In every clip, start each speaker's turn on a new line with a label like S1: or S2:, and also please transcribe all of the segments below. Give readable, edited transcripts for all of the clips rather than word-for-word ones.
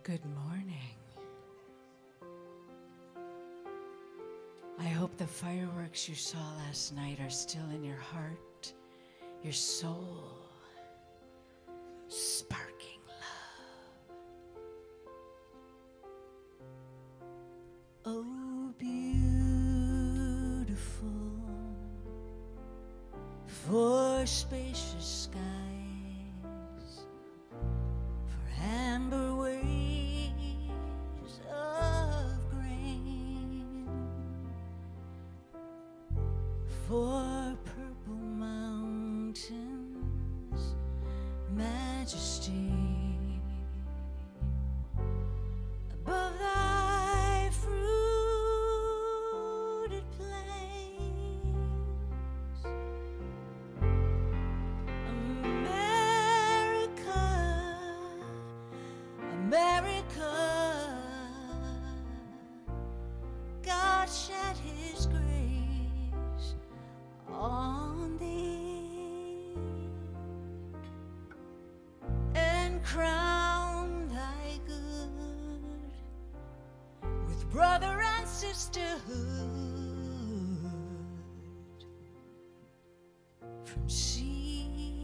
S1: Good morning. I hope the fireworks you saw last night are still in your heart, your soul, sparking love. Oh, beautiful, for spacious skies, for amber waves of grain, for purple mountains, majesty, above thy fruited plains, America, America, God shed his grace on thee and crown thy good with brother and sisterhood. From sea,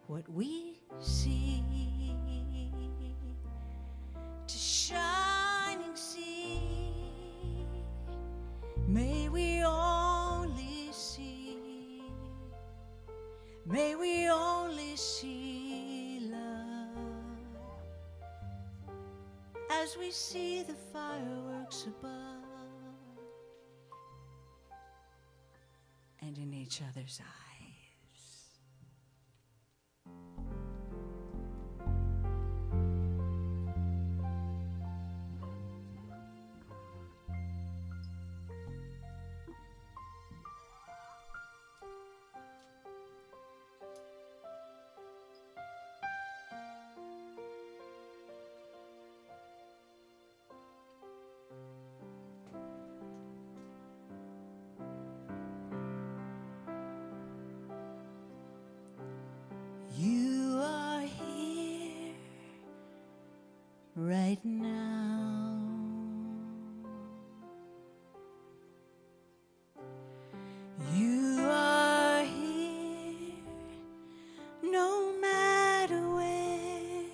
S1: what we see, to shining sea, may we only see, may we only see love as we see the fireworks above and in each other's eyes. You are here right now. You are here no matter where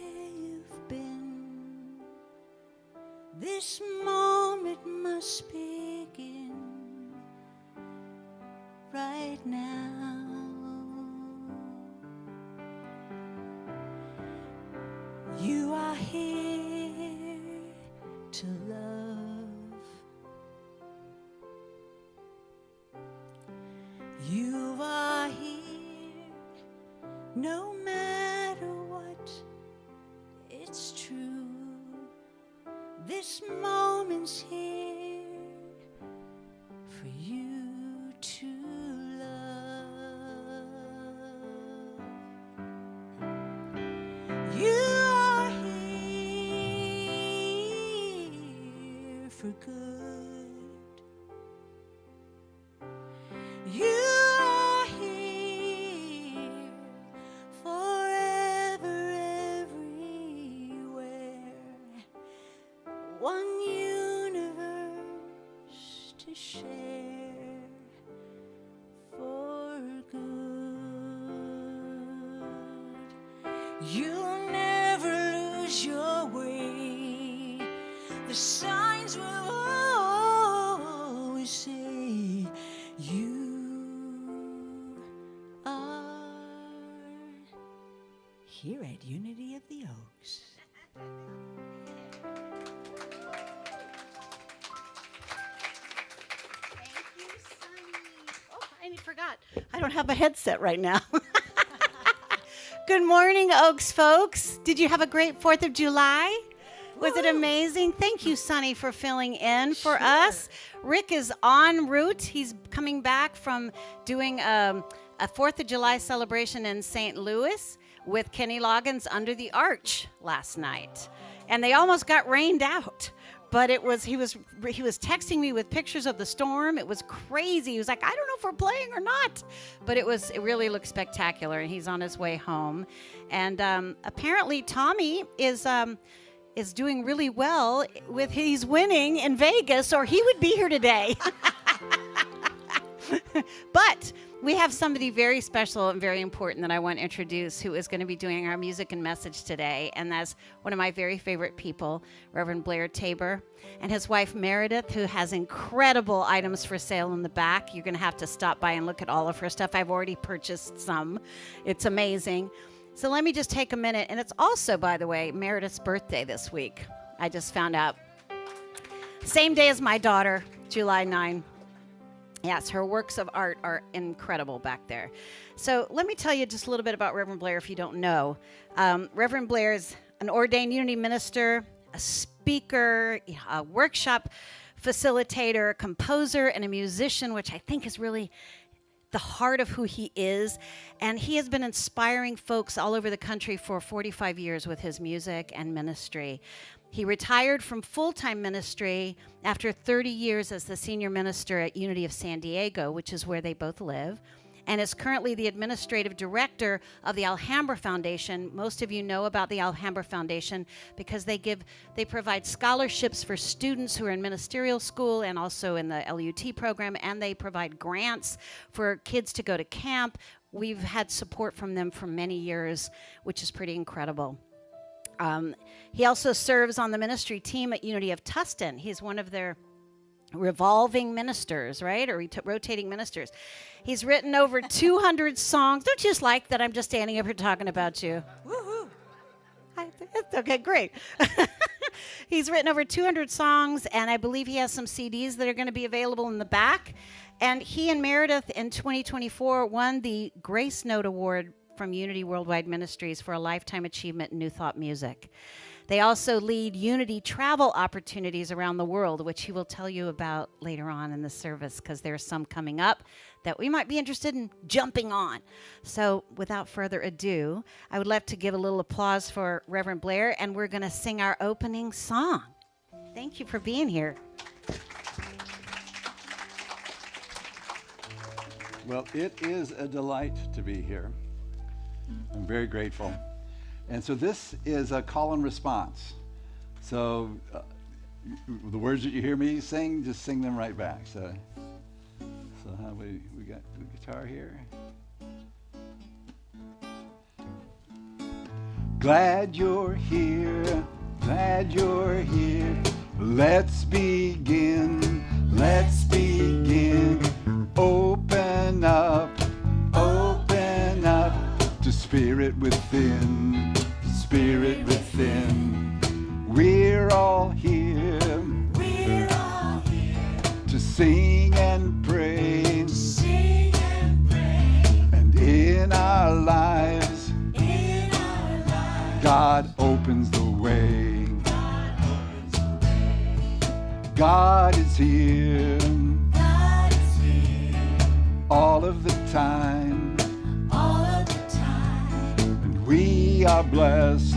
S1: you've been. This moment must begin right now. You are here to love. You are here no matter what, it's true. This moment's here for you to love. You are here for good. You are here forever, everywhere. One universe to share for good. You'll never lose your way. The signs will always say you are here at Unity of the Oaks.
S2: Thank you, Sunny. Oh, I forgot. I don't have a headset right now. Good morning, Oaks folks. Did you have a great 4th of July? Was it amazing? Thank you, Sunny, for filling in for us. Rick is en route. He's coming back from doing a 4th of July celebration in St. Louis with Kenny Loggins under the arch last night. And they almost got rained out. But he was texting me with pictures of the storm. It was crazy. He was like, I don't know if we're playing or not. But it really looked spectacular. And he's on his way home. And apparently Tommy is doing really well he's winning in Vegas, or he would be here today. But we have somebody very special and very important that I want to introduce, who is going to be doing our music and message today. And that's one of my very favorite people, Reverend Blair Tabor, and his wife Meredith, who has incredible items for sale in the back. You're going to have to stop by and look at all of her stuff. I've already purchased some. It's amazing. So let me just take a minute. And it's also, by the way, Meredith's birthday this week. I just found out. Same day as my daughter, July 9. Yes, her works of art are incredible back there. So let me tell you just a little bit about Reverend Blair if you don't know. Reverend Blair is an ordained Unity minister, a speaker, a workshop facilitator, a composer, and a musician, which I think is really the heart of who he is. And he has been inspiring folks all over the country for 45 years with his music and ministry. He retired from full-time ministry after 30 years as the senior minister at Unity of San Diego, which is where they both live, and is currently the administrative director of the Alhambra Foundation. Most of you know about the Alhambra Foundation because they provide scholarships for students who are in ministerial school and also in the LUT program, and they provide grants for kids to go to camp. We've had support from them for many years, which is pretty incredible. He also serves on the ministry team at Unity of Tustin. He's one of their revolving ministers, right? Or rotating ministers. He's written over 200 songs. Don't you just like that I'm just standing up here talking about you? Woohoo! Okay, great. He's written over 200 songs, and I believe he has some CDs that are going to be available in the back. And he and Meredith in 2024 won the Grace Note Award from Unity Worldwide Ministries for a lifetime achievement in New Thought music. They also lead Unity travel opportunities around the world, which he will tell you about later on in the service, because there's some coming up that we might be interested in jumping on. So without further ado, I would love to give a little applause for Reverend Blair, and we're going to sing our opening song. Thank you for being here.
S3: Well, it is a delight to be here. I'm very grateful. And so this is a call and response. So the words that you hear me sing, just sing them right back. So how we got the guitar here. Glad you're here, glad you're here. Let's begin, let's begin. Open up to spirit within, spirit within. We're all here to sing and pray, and in our lives, God opens the way. God is here all of the time. We are blessed.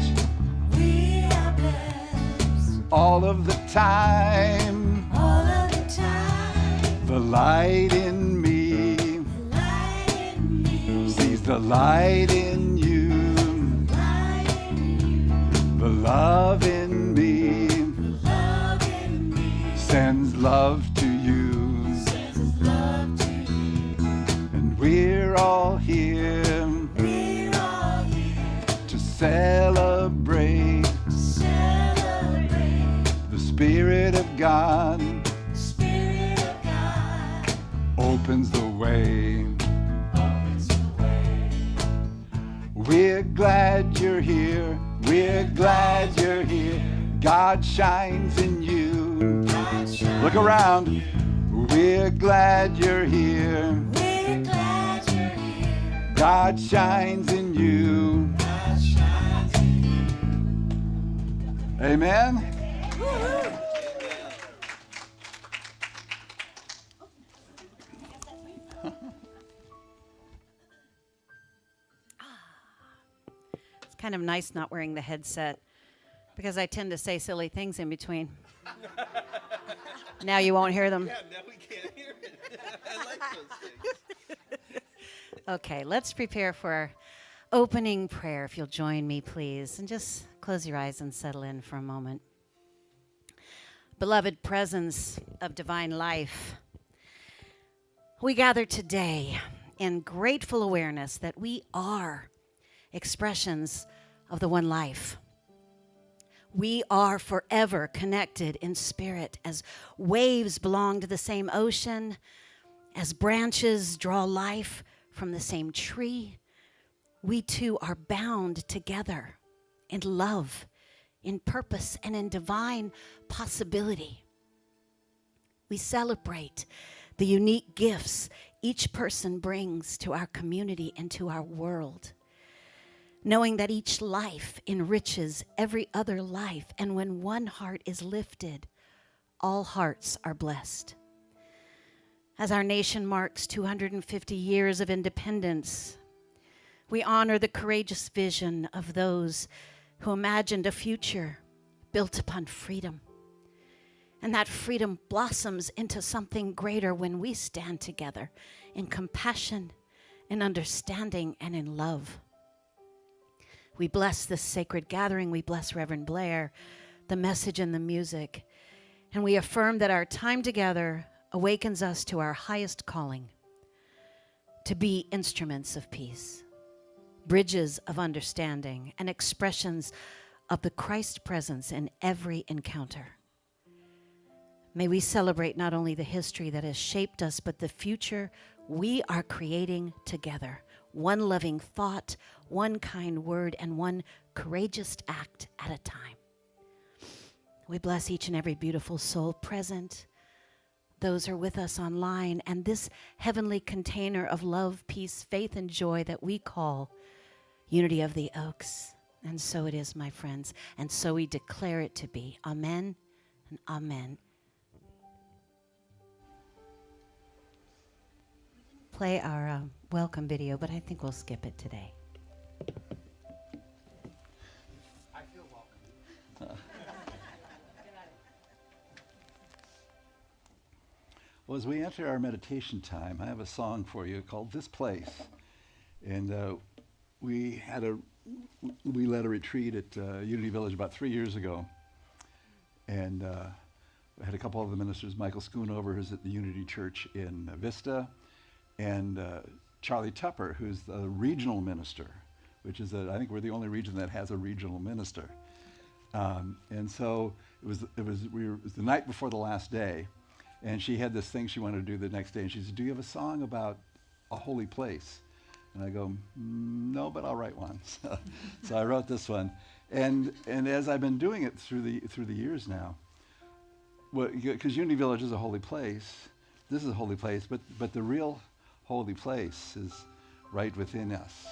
S3: We are blessed. All of the time. All of the time. The light in me. The light in me. Sees the light in you. The light in you. The love in me. The love in me. Sends love to you. Sends his love to you. And we're all here. Celebrate the Spirit of God. Opens the way. We're glad you're here. We're glad you're here. God shines in you. Look around. We're glad you're here. We're glad you're here. God shines in you. Amen.
S2: It's kind of nice not wearing the headset because I tend to say silly things in between. Now you won't hear them.
S4: Yeah, now we can't hear it. I like those things.
S2: Okay, let's prepare for our opening prayer, if you'll join me, please. And just close your eyes and settle in for a moment. Beloved presence of divine life, we gather today in grateful awareness that we are expressions of the one life. We are forever connected in spirit, as waves belong to the same ocean, as branches draw life from the same tree. We too are bound together in love, in purpose, and in divine possibility. We celebrate the unique gifts each person brings to our community and to our world, knowing that each life enriches every other life, and when one heart is lifted, all hearts are blessed. As our nation marks 250 years of independence, we honor the courageous vision of those who imagined a future built upon freedom. And that freedom blossoms into something greater when we stand together in compassion, in understanding, and in love. We bless this sacred gathering. We bless Reverend Blair, the message and the music. And we affirm that our time together awakens us to our highest calling, to be instruments of peace, bridges of understanding, and expressions of the Christ presence in every encounter. May we celebrate not only the history that has shaped us, but the future we are creating together. One loving thought, one kind word, and one courageous act at a time. We bless each and every beautiful soul present, those who are with us online, and this heavenly container of love, peace, faith, and joy that we call Unity of the Oaks. And so it is, my friends, and so we declare it to be. Amen and amen. Play our welcome video, but I think we'll skip it today.
S3: I feel welcome. Well, as we enter our meditation time, I have a song for you called "This Place," and we led a retreat at Unity Village about 3 years ago, and we had a couple of the ministers, Michael Schoonover, who's at the Unity Church in Vista, and Charlie Tupper, who's the regional minister, which is I think we're the only region that has a regional minister. And so it was the night before the last day, and she had this thing she wanted to do the next day, and she said, "Do you have a song about a holy place?" And I go, "No, but I'll write one." So I wrote this one, and as I've been doing it through the years now, because Unity Village is a holy place, this is a holy place, but the real holy place is right within us,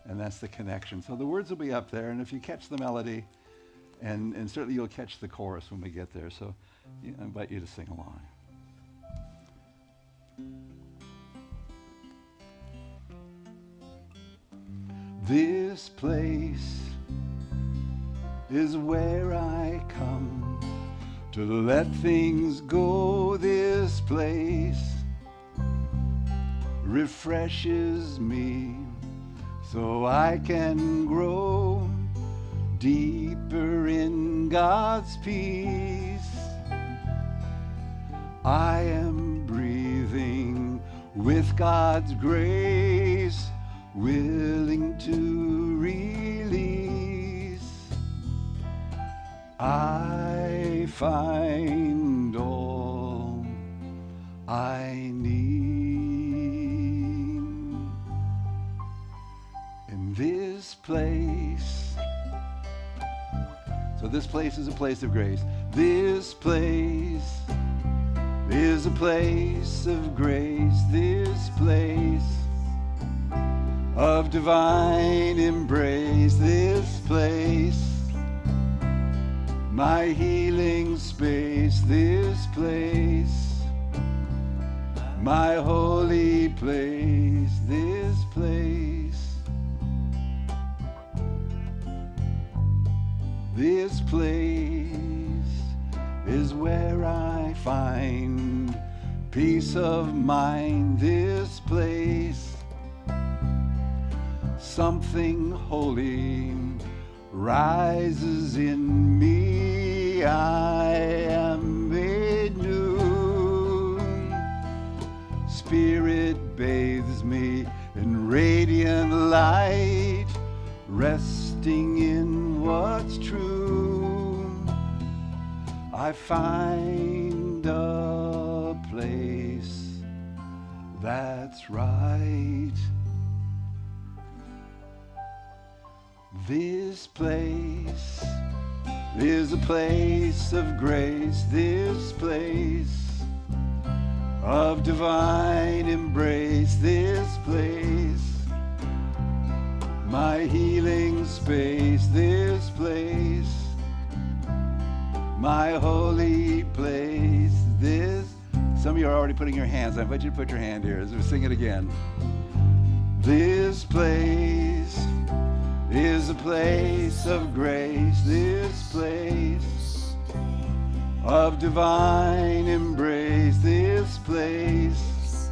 S3: and that's the connection. So the words will be up there, and if you catch the melody, and certainly you'll catch the chorus when we get there, so I invite you to sing along. This place is where I come to let things go. This place refreshes me so I can grow deeper in God's peace. I am breathing with God's grace, willing to release. I find all I need in this place. So this place is a place of grace. This place is a place of grace. This place of divine embrace. This place, my healing space. This place, my holy place. This place, This place is where I find peace of mind. This place, something holy rises in me. I am made new. Spirit bathes me in radiant light, resting in what's true. I find a place that's right. This place is a place of grace. This place of divine embrace. This place, my healing space. This place, my holy place. This, some of you are already putting your hands. I invite you to put your hand here as we sing it again. This place is a place of grace. This place of divine embrace. This place,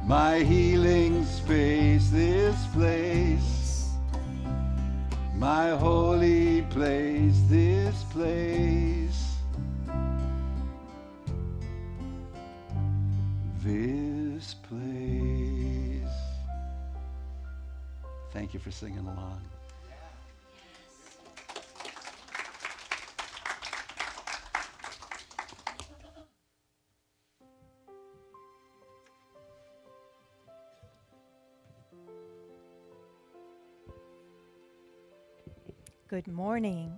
S3: my healing space. This place, my holy place. This place, this place. Thank you for singing along.
S5: Good morning.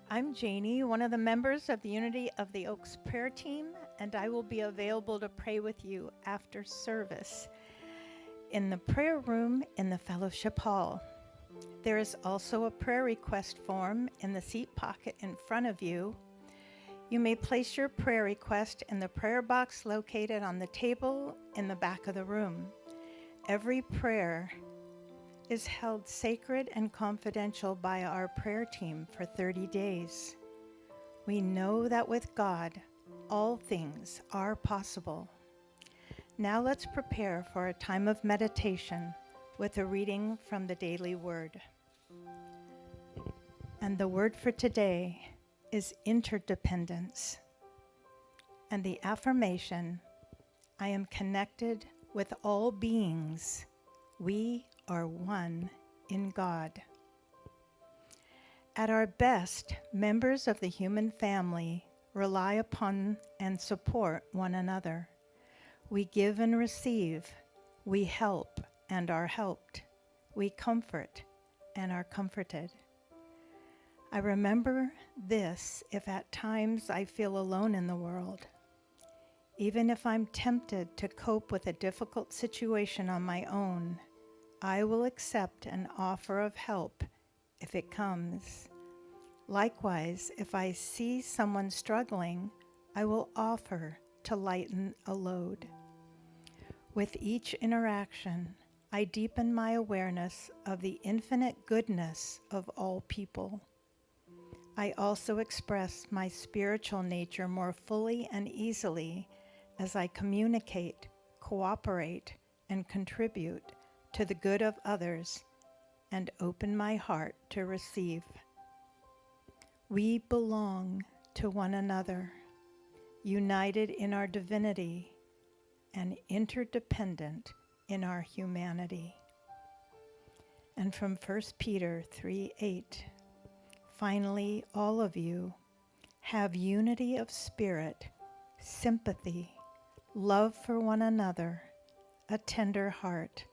S5: I'm Janie, one of the members of the Unity of the Oaks prayer team, and I will be available to pray with you after service in the prayer room in the fellowship hall. There is also a prayer request form in the seat pocket in front of you. You may place your prayer request in the prayer box located on the table in the back of the room. Every prayer is held sacred and confidential by our prayer team for 30 days. We know that with God, all things are possible. Now let's prepare for a time of meditation with a reading from the daily word. And the word for today is interdependence. And the affirmation, I am connected with all beings. We are one in God. At our best, members of the human family rely upon and support one another. We give and receive. We help and are helped. We comfort and are comforted. I remember this if at times I feel alone in the world. Even if I'm tempted to cope with a difficult situation on my own, I will accept an offer of help if it comes. Likewise, if I see someone struggling, I will offer to lighten a load. With each interaction, I deepen my awareness of the infinite goodness of all people. I also express my spiritual nature more fully and easily as I communicate, cooperate, and contribute to the good of others and open my heart to receive. We belong to one another, united in our divinity and interdependent in our humanity. And from 1 Peter 3:8, finally, all of you have unity of spirit, sympathy, love for one another, a tender heart,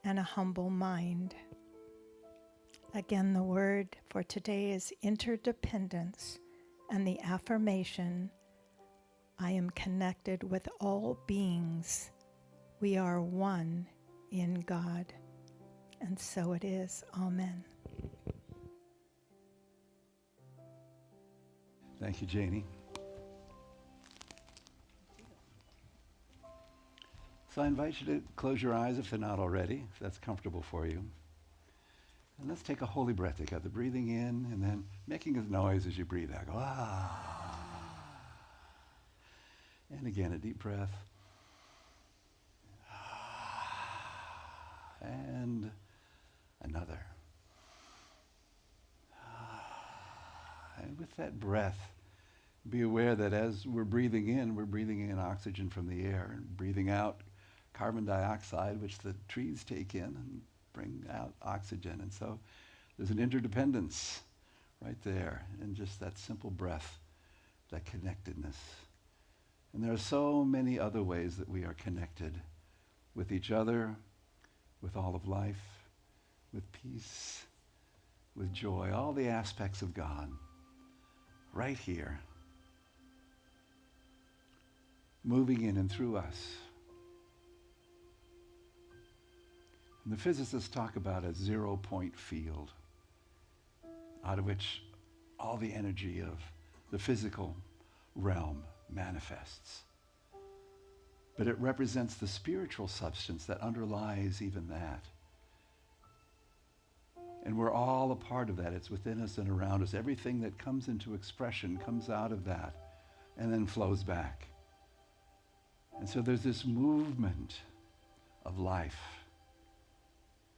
S5: and a humble mind. Again, the word for today is interdependence, and the affirmation, I am connected with all beings. We are one in God. And so it is. Amen.
S3: Thank you, Janie. So I invite you to close your eyes if they're not already, if that's comfortable for you. And let's take a holy breath together, breathing in and then making a noise as you breathe out. Go, ah. And again, a deep breath. And another. And with that breath, be aware that as we're breathing in oxygen from the air, and breathing out carbon dioxide, which the trees take in and bring out oxygen. And so there's an interdependence right there in just that simple breath, that connectedness. And there are so many other ways that we are connected with each other, with all of life, with peace, with joy, all the aspects of God, right here, moving in and through us. And the physicists talk about a 0-point field, out of which all the energy of the physical realm manifests. But it represents the spiritual substance that underlies even that. And we're all a part of that. It's within us and around us. Everything that comes into expression comes out of that and then flows back. And so there's this movement of life,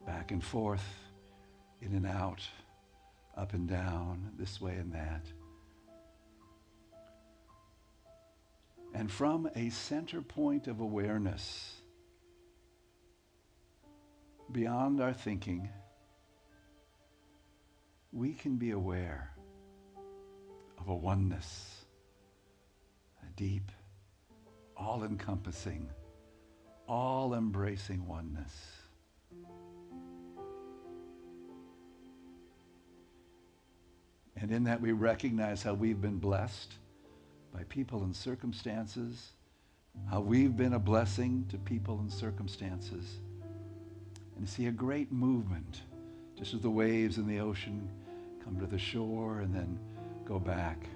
S3: back and forth, in and out, up and down, this way and that. And from a center point of awareness, beyond our thinking, we can be aware of a oneness, a deep, all-encompassing, all-embracing oneness. And in that we recognize how we've been blessed by people and circumstances, how we've been a blessing to people and circumstances, and see a great movement, just as the waves in the ocean come to the shore and then go back.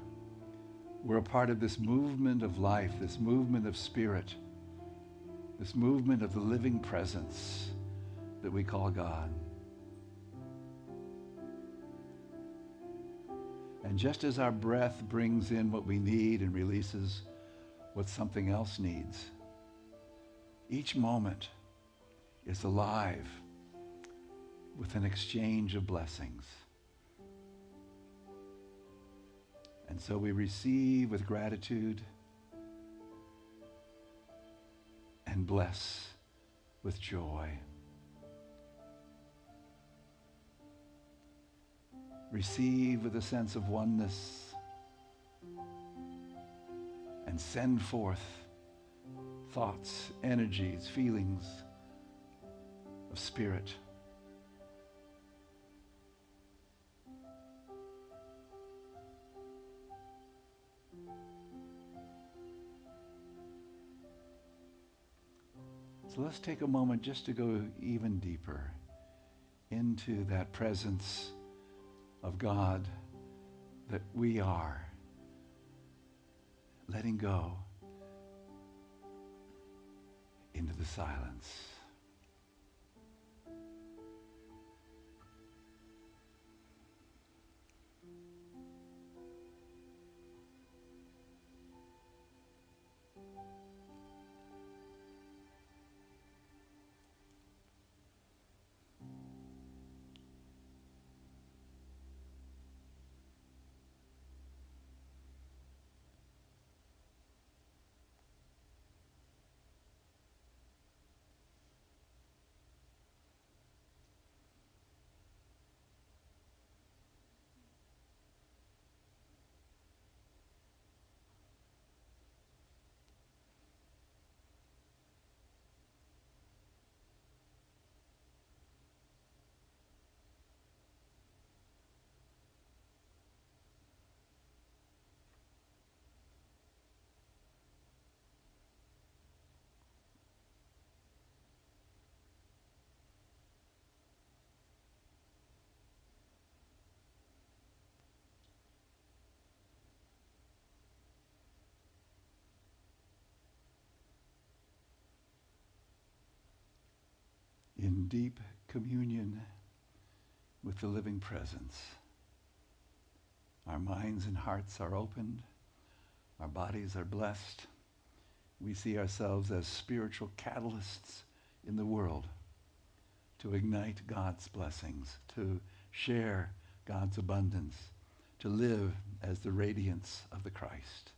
S3: We're a part of this movement of life, this movement of spirit, this movement of the living presence that we call God. And just as our breath brings in what we need and releases what something else needs, each moment is alive with an exchange of blessings. And so we receive with gratitude and bless with joy. Receive with a sense of oneness and send forth thoughts, energies, feelings of spirit. So let's take a moment just to go even deeper into that presence of God that we are, letting go into the silence. In deep communion with the living presence. Our minds and hearts are opened. Our bodies are blessed. We see ourselves as spiritual catalysts in the world to ignite God's blessings, to share God's abundance, to live as the radiance of the Christ.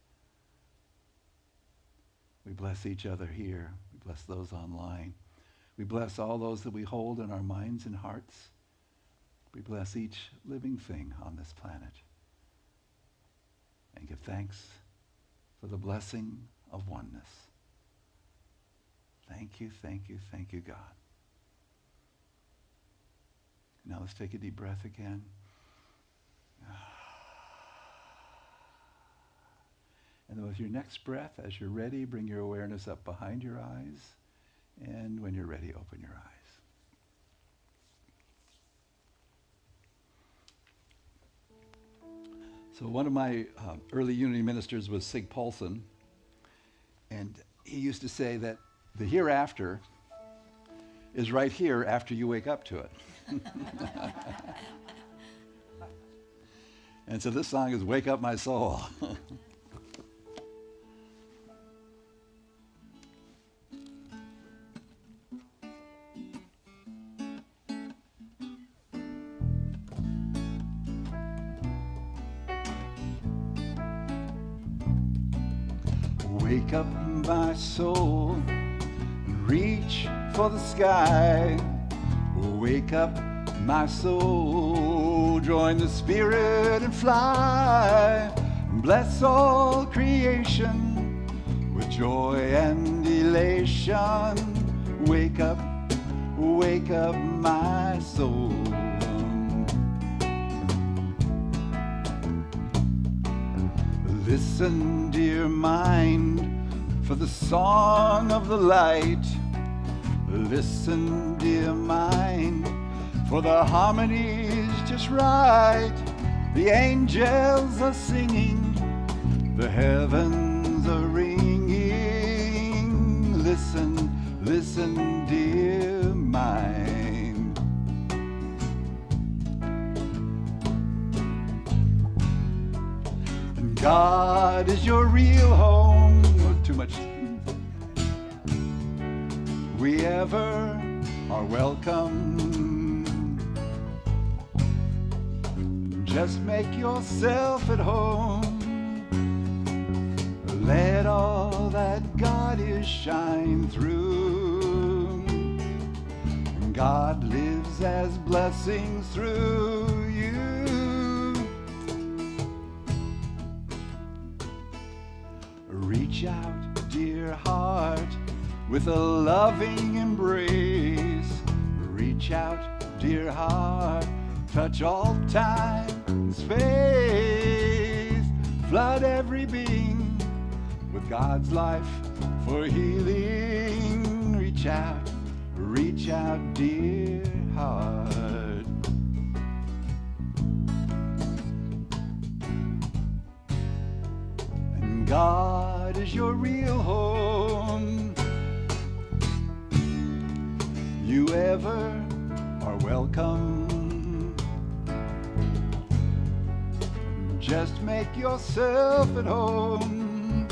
S3: We bless each other here. We bless those online. We bless all those that we hold in our minds and hearts. We bless each living thing on this planet. And give thanks for the blessing of oneness. Thank you, thank you, thank you, God. Now let's take a deep breath again. And with your next breath, as you're ready, bring your awareness up behind your eyes. And when you're ready, open your eyes. So one of my early unity ministers was Sig Paulson. And he used to say that the hereafter is right here after you wake up to it. And so this song is Wake Up My Soul. Wake up my soul, reach for the sky. Wake up my soul, join the Spirit and fly. Bless all creation with joy and elation. Wake up my soul. Listen, dear mind, for the song of the light. Listen, dear mind, for the harmony's just right. The angels are singing, the heavens are ringing. Listen, listen, dear mind. God is your real home. Oh, too much. We ever are welcome. Just make yourself at home. Let all that God is shine through. God lives as blessings through you. Reach out, dear heart, with a loving embrace. Reach out, dear heart, touch all time and space. Flood every being with God's life for healing. Reach out, dear heart. And God is your real home. You ever are welcome. Just make yourself at home.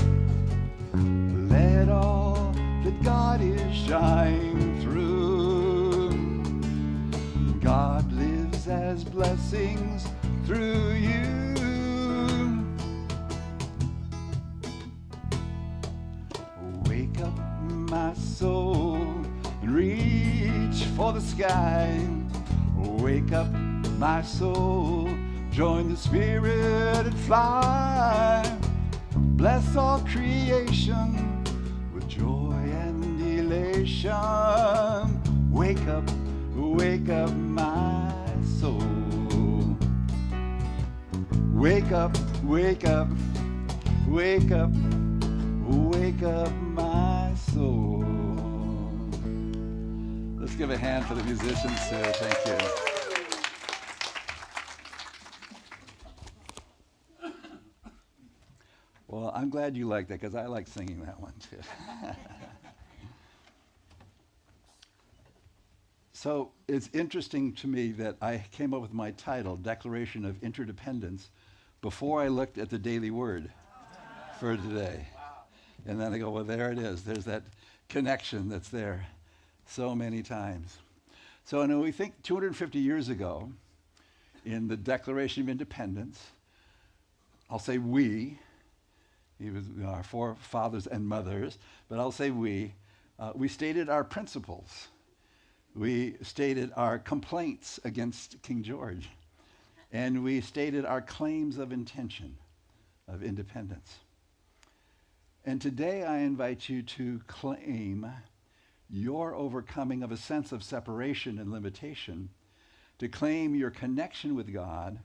S3: Let all that God is shine through. God lives as blessings through you. Wake up my soul and reach for the sky. Wake up my soul, join the Spirit and fly. Bless all creation with joy and elation. Wake up my soul. Wake up, wake up, wake up, wake up my soul. Let's give a hand for the musicians too. Thank you. Well, I'm glad you like that because I like singing that one too. So it's interesting to me that I came up with my title, Declaration of Interdependence, before I looked at the daily word for today. And then I go, well, there it is. There's that connection that's there so many times. So when we think 250 years ago, in the Declaration of Independence, I'll say we, he was our forefathers and mothers, but I'll say we stated our principles. We stated our complaints against King George. And we stated our claims of intention, of independence. And today I invite you to claim your overcoming of a sense of separation and limitation, to claim your connection with God,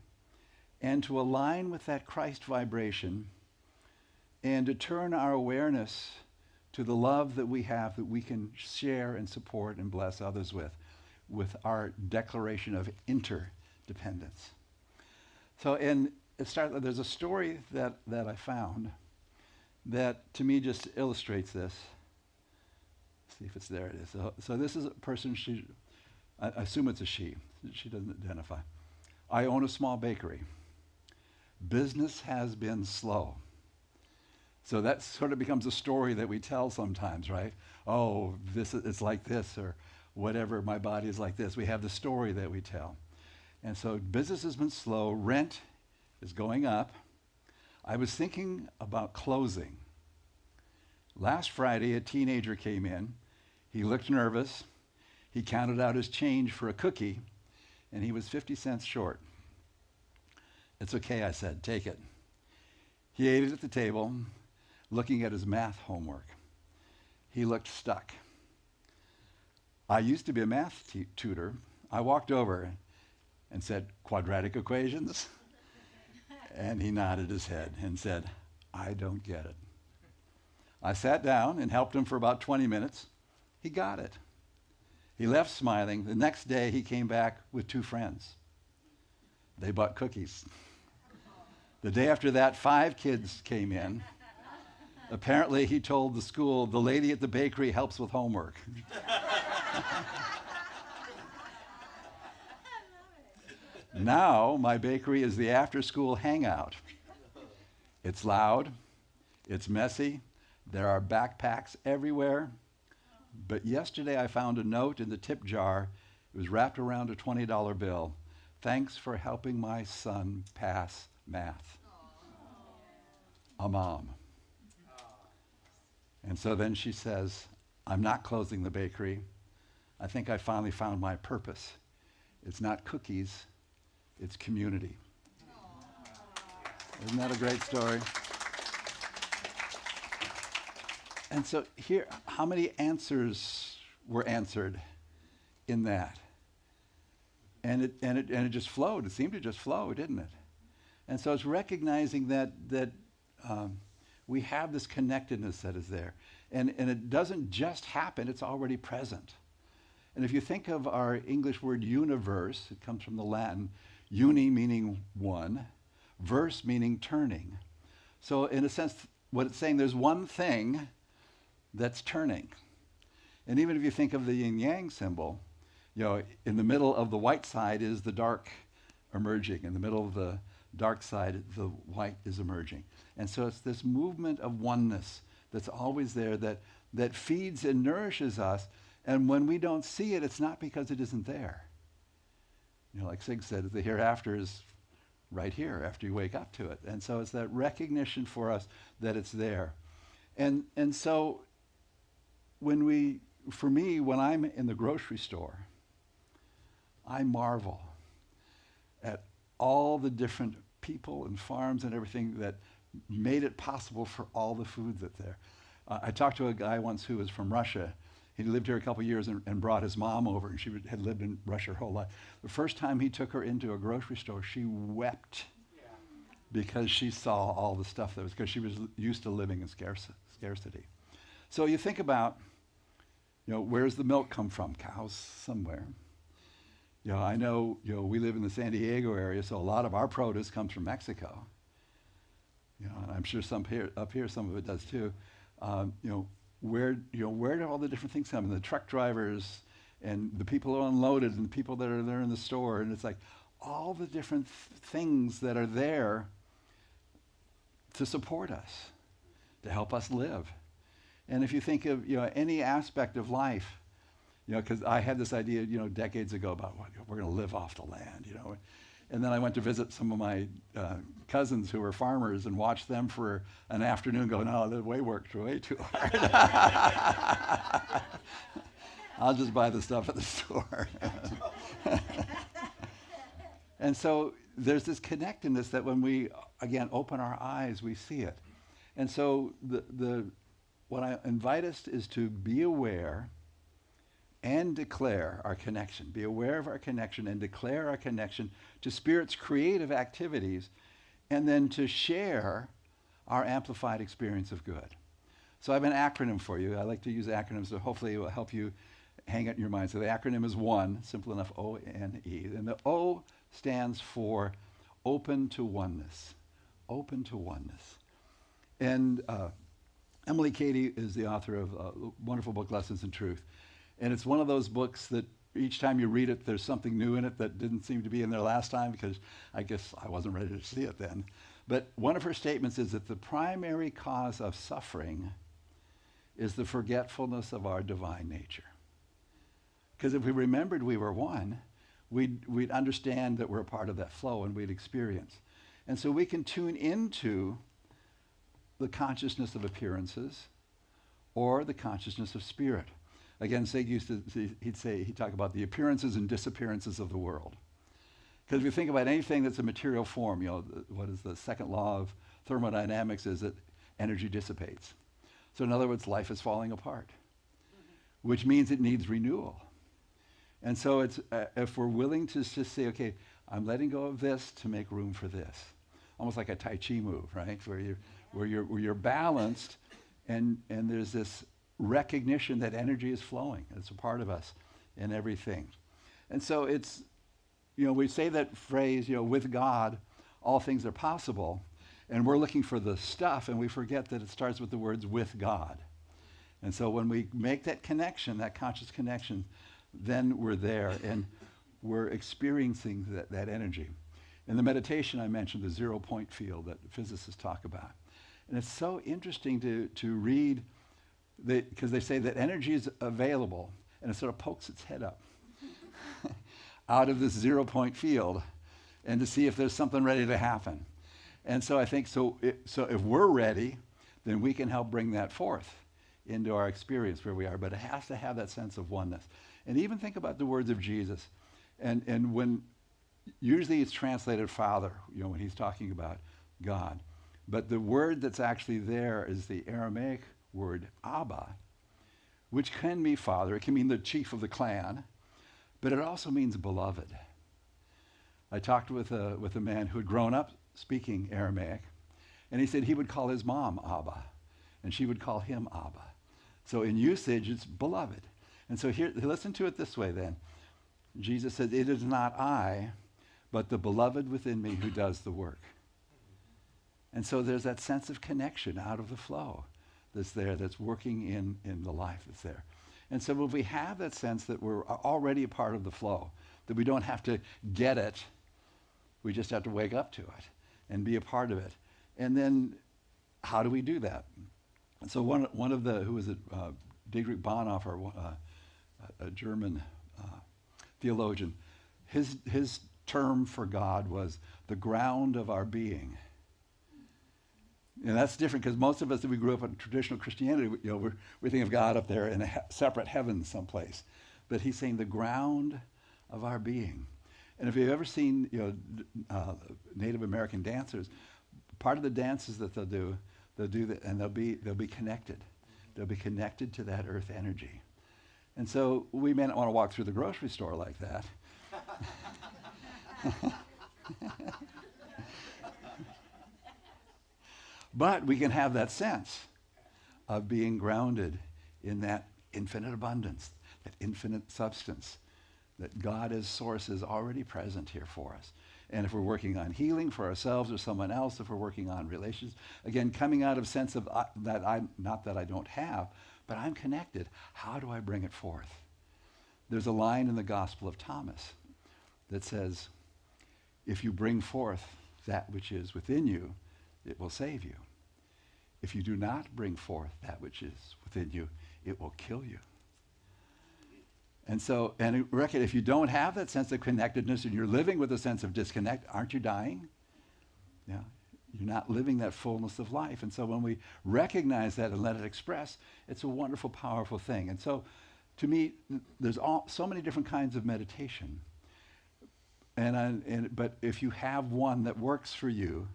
S3: and to align with that Christ vibration, and to turn our awareness to the love that we have that we can share and support and bless others with our declaration of interdependence. So there's a story that I found that to me just illustrates this. See if it's there. It is. So this is a person, I assume it's a she. She doesn't identify. I own a small bakery. Business has been slow. So that sort of becomes a story that we tell sometimes, right? Oh, it's like this, or whatever, my body is like this. We have the story that we tell. And so business has been slow. Rent is going up. I was thinking about closing. Last Friday, a teenager came in. He looked nervous. He counted out his change for a cookie, and he was 50 cents short. It's okay, I said, take it. He ate it at the table, looking at his math homework. He looked stuck. I used to be a math tutor. I walked over and said, quadratic equations? And he nodded his head and said, I don't get it. I sat down and helped him for about 20 minutes. He got it. He left smiling. The next day, he came back with 2 friends. They bought cookies. The day after that, 5 kids came in. Apparently, he told the school, the lady at the bakery helps with homework. Now, my bakery is the after-school hangout. It's loud. It's messy. There are backpacks everywhere. But yesterday, I found a note in the tip jar. It was wrapped around a $20 bill. Thanks for helping my son pass math. A mom. And so then she says, I'm not closing the bakery. I think I finally found my purpose. It's not cookies, it's community. Isn't that a great story? And so here, how many answers were answered in that? And it just flowed. It seemed to just flow, didn't it? And so it's recognizing that we have this connectedness that is there. And it doesn't just happen, it's already present. And if you think of our English word universe, it comes from the Latin, uni meaning one, verse meaning turning. So in a sense, what it's saying, there's one thing that's turning. And even if you think of the yin yang symbol, in the middle of the white side is the dark emerging. In the middle of the dark side, the white is emerging. And so it's this movement of oneness that's always there that feeds and nourishes us. And when we don't see it, it's not because it isn't there. Like Sig said, the hereafter is right here after you wake up to it. And so it's that recognition for us that it's there. And so for me, when I'm in the grocery store, I marvel at all the different people and farms and everything that made it possible for all the food that's there. I talked to a guy once who was from Russia. He lived here a couple years and brought his mom over, and she had lived in Russia her whole life. The first time he took her into a grocery store, she wept because she saw all the stuff that was, because she was used to living in scarcity. So you think about, where's the milk come from? Cows somewhere. I know, we live in the San Diego area, so a lot of our produce comes from Mexico. And I'm sure up here, some of it does too. Where do all the different things come? And the truck drivers and the people who are unloaded and the people that are there in the store. And it's like all the different things that are there to support us, to help us live. And if you think of, any aspect of life, because I had this idea, decades ago about we're going to live off the land, And then I went to visit some of my cousins who were farmers and watched them for an afternoon go, no, they worked way too hard. I'll just buy the stuff at the store. And so there's this connectedness that when we, again, open our eyes, we see it. And so what I invite us is to be aware and declare our connection. Be aware of our connection and declare our connection to Spirit's creative activities, and then to share our amplified experience of good. So I have an acronym for you. I like to use acronyms, so hopefully it will help you hang it in your mind. So the acronym is ONE, simple enough, O-N-E. And the O stands for open to oneness. Open to oneness. And Emily Cady is the author of a wonderful book, Lessons in Truth. And it's one of those books that each time you read it, there's something new in it that didn't seem to be in there last time, because I guess I wasn't ready to see it then. But one of her statements is that the primary cause of suffering is the forgetfulness of our divine nature. Because if we remembered we were one, we'd understand that we're a part of that flow, and we'd experience. And so we can tune into the consciousness of appearances or the consciousness of spirit. Again, Sig he'd talk about the appearances and disappearances of the world. Because if you think about anything that's a material form, what is the second law of thermodynamics is that energy dissipates. So in other words, life is falling apart, which means it needs renewal. And so it's if we're willing to just say, okay, I'm letting go of this to make room for this. Almost like a Tai Chi move, right? Where you're balanced, and there's this recognition that energy is flowing. It's a part of us in everything. And so it's, we say that phrase, with God, all things are possible. And we're looking for the stuff, and we forget that it starts with the words with God. And so when we make that connection, that conscious connection, then we're there, and we're experiencing that energy. In the meditation, I mentioned the 0-point field that physicists talk about. And it's so interesting to read, because they say that energy is available, and it sort of pokes its head up out of this 0-point field, and to see if there's something ready to happen. And so I think, so if we're ready, then we can help bring that forth into our experience where we are. But it has to have that sense of oneness. And even think about the words of Jesus. And when, usually it's translated Father, when he's talking about God. But the word that's actually there is the Aramaic word Abba, which can mean father. It can mean the chief of the clan, but it also means beloved. I talked with a man who had grown up speaking Aramaic, and he said he would call his mom Abba, and she would call him Abba. So in usage, it's beloved. And so here, listen to it this way then. Jesus said, it is not I, but the beloved within me who does the work. And so there's that sense of connection out of the flow that's there, that's working in the life that's there. And so if we have that sense that we're already a part of the flow, that we don't have to get it, we just have to wake up to it and be a part of it. And then how do we do that? And so one of the, who was it, Dietrich Bonhoeffer, a German theologian, his term for God was the ground of our being. And that's different because most of us, that we grew up in traditional Christianity, we think of God up there in a separate heaven someplace. But he's saying the ground of our being. And if you've ever seen Native American dancers, part of the dances that they'll do that, and they'll be connected. They'll be connected to that earth energy. And so we may not want to walk through the grocery store like that. But we can have that sense of being grounded in that infinite abundance, that infinite substance, that God as source is already present here for us. And if we're working on healing for ourselves or someone else, if we're working on relations, again, coming out of sense of that not that I don't have, but I'm connected. How do I bring it forth? There's a line in the Gospel of Thomas that says, if you bring forth that which is within you, it will save you. If you do not bring forth that which is within you, it will kill you. And so, and reckon if you don't have that sense of connectedness and you're living with a sense of disconnect, aren't you dying? Yeah. You're not living that fullness of life. And so when we recognize that and let it express, it's a wonderful, powerful thing. And so to me, there's so many different kinds of meditation. But if you have one that works for you,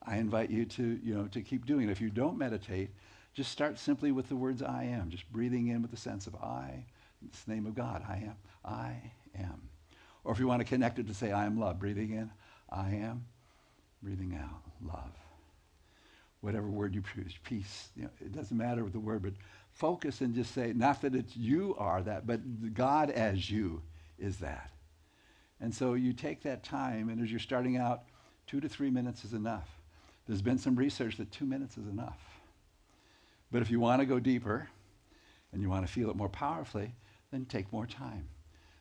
S3: I invite you to keep doing it. If you don't meditate, just start simply with the words I am, just breathing in with the sense of I, in the name of God, I am. Or if you want to connect it to say I am love, breathing in, I am, breathing out, love. Whatever word you choose, peace, it doesn't matter with the word, but focus and just say, not that it's you are that, but God as you is that. And so you take that time, and as you're starting out, 2 to 3 minutes is enough. There's been some research that 2 minutes is enough. But if you want to go deeper, and you want to feel it more powerfully, then take more time.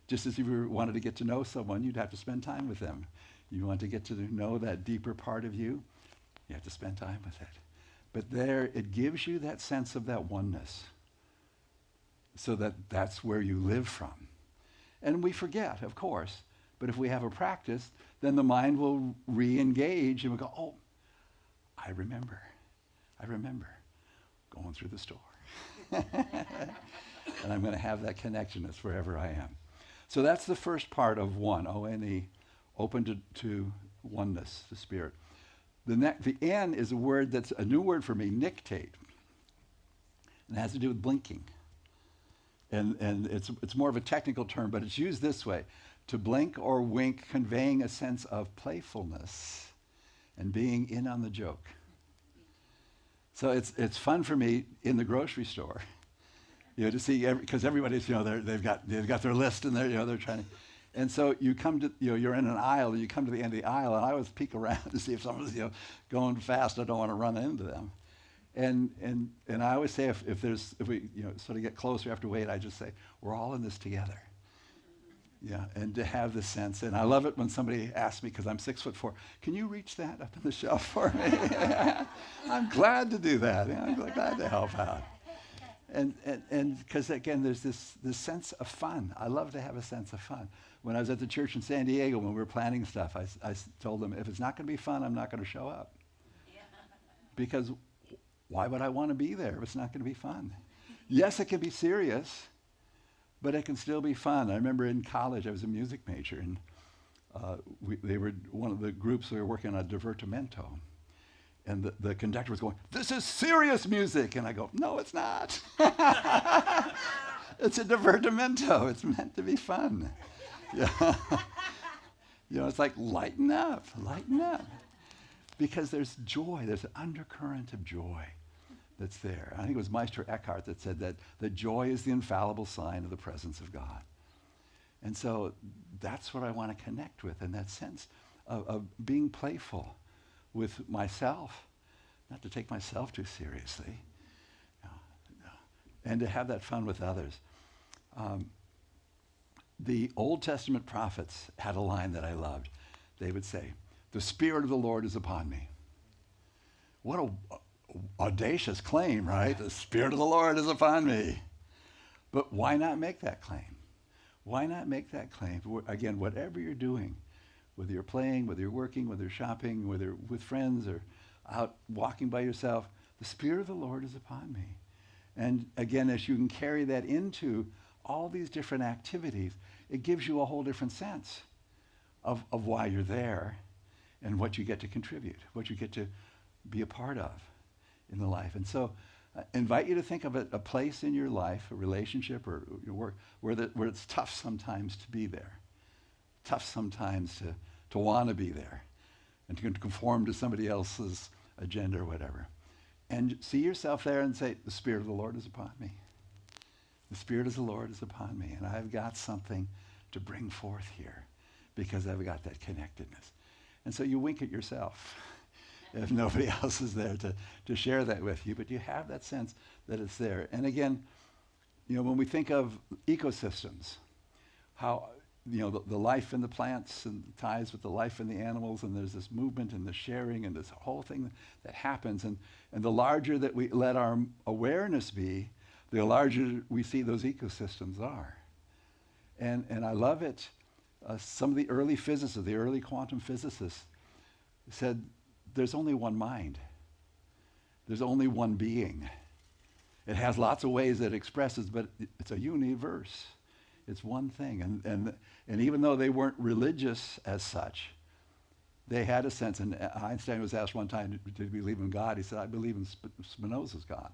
S3: Just as if you wanted to get to know someone, you'd have to spend time with them. You want to get to know that deeper part of you, you have to spend time with it. But there, it gives you that sense of that oneness, so that that's where you live from. And we forget, of course, but if we have a practice, then the mind will re-engage and we'll go, oh, I remember going through the store. And I'm going to have that connectedness wherever I am. So that's the first part of one, O-N-E, open to oneness, the spirit. The N is a word that's a new word for me, nictate. And it has to do with blinking. And it's more of a technical term, but it's used this way. To blink or wink, conveying a sense of playfulness and being in on the joke. So it's fun for me in the grocery store, to see, because everybody's, they've got their list and they're trying to, and so you come to, you're in an aisle and you come to the end of the aisle, and I always peek around to see if someone's, going fast. I don't want to run into them. And I always say if we sort of get closer, have to wait, I just say, we're all in this together. Yeah, and to have this sense. And I love it when somebody asks me, because I'm 6'4", can you reach that up on the shelf for me? I'm glad to do that. I'm glad to help out. And because, again, there's this sense of fun. I love to have a sense of fun. When I was at the church in San Diego, when we were planning stuff, I told them, if it's not going to be fun, I'm not going to show up. Yeah. Because why would I want to be there if it's not going to be fun? Yes, it can be serious, but it can still be fun. I remember in college, I was a music major, and they were one of the groups that were working on a divertimento. And the conductor was going, this is serious music. And I go, no, it's not. It's a divertimento. It's meant to be fun. Yeah. It's like, lighten up. Because there's joy. There's an undercurrent of joy that's there. I think it was Meister Eckhart that said that joy is the infallible sign of the presence of God. And so that's what I want to connect with, in that sense of being playful with myself, not to take myself too seriously, and to have that fun with others. The Old Testament prophets had a line that I loved. They would say, the Spirit of the Lord is upon me. What a audacious claim, right? The Spirit of the Lord is upon me. But why not make that claim? Why not make that claim? Again, whatever you're doing, whether you're playing, whether you're working, whether you're shopping, whether you're with friends or out walking by yourself, the Spirit of the Lord is upon me. And again, as you can carry that into all these different activities, it gives you a whole different sense of why you're there and what you get to contribute, what you get to be a part of in the life. And so I invite you to think of a place in your life, a relationship or your work, where it's tough sometimes to be there, tough sometimes to want to be there and to conform to somebody else's agenda or whatever. And see yourself there and say, the Spirit of the Lord is upon me. The Spirit of the Lord is upon me, and I've got something to bring forth here because I've got that connectedness. And so you wink at yourself if nobody else is there to share that with you, but you have that sense that it's there. And again, when we think of ecosystems, how the life in the plants and ties with the life in the animals, and there's this movement and the sharing and this whole thing that happens. And the larger that we let our awareness be, the larger we see those ecosystems are. And I love it. Some of the early physicists, the early quantum physicists, said there's only one mind. There's only one being. It has lots of ways that it expresses, but it's a universe. It's one thing. And even though they weren't religious as such, they had a sense. And Einstein was asked one time, did you believe in God? He said, I believe in Spinoza's God,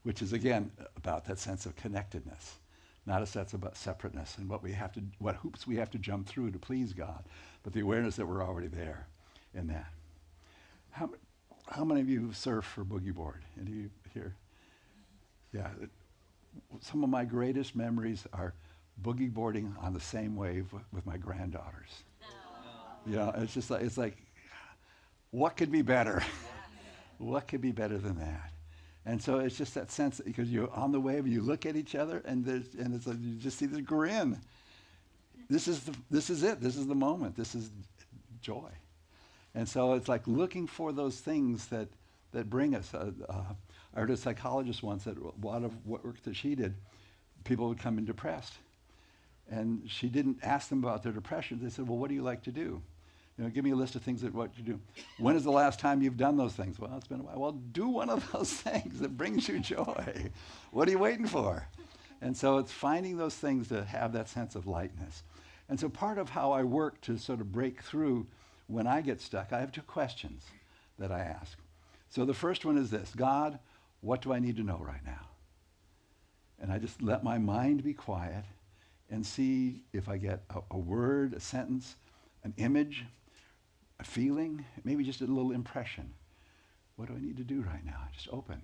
S3: which is, again, about that sense of connectedness, not a sense about separateness and what hoops we have to jump through to please God, but the awareness that we're already there in that. How many of you surf for boogie board? Any of you here? Yeah. Some of my greatest memories are boogie boarding on the same wave with my granddaughters. It's like, what could be better? What could be better than that? And so it's just that sense that because you're on the wave, you look at each other, and it's like you just see the grin. This is it. This is the moment. This is joy. And so it's like looking for those things that bring us. I heard a psychologist once that a lot of work that she did, people would come in depressed. And she didn't ask them about their depression. They said, well, what do you like to do? Give me a list of things that what you do. When is the last time you've done those things? Well, it's been a while. Well, do one of those things that brings you joy. What are you waiting for? And so it's finding those things that have that sense of lightness. And so part of how I work to sort of break through when I get stuck, I have 2 questions that I ask. So the first one is this: God, what do I need to know right now? And I just let my mind be quiet and see if I get a word, a sentence, an image, a feeling, maybe just a little impression. What do I need to do right now? Just open.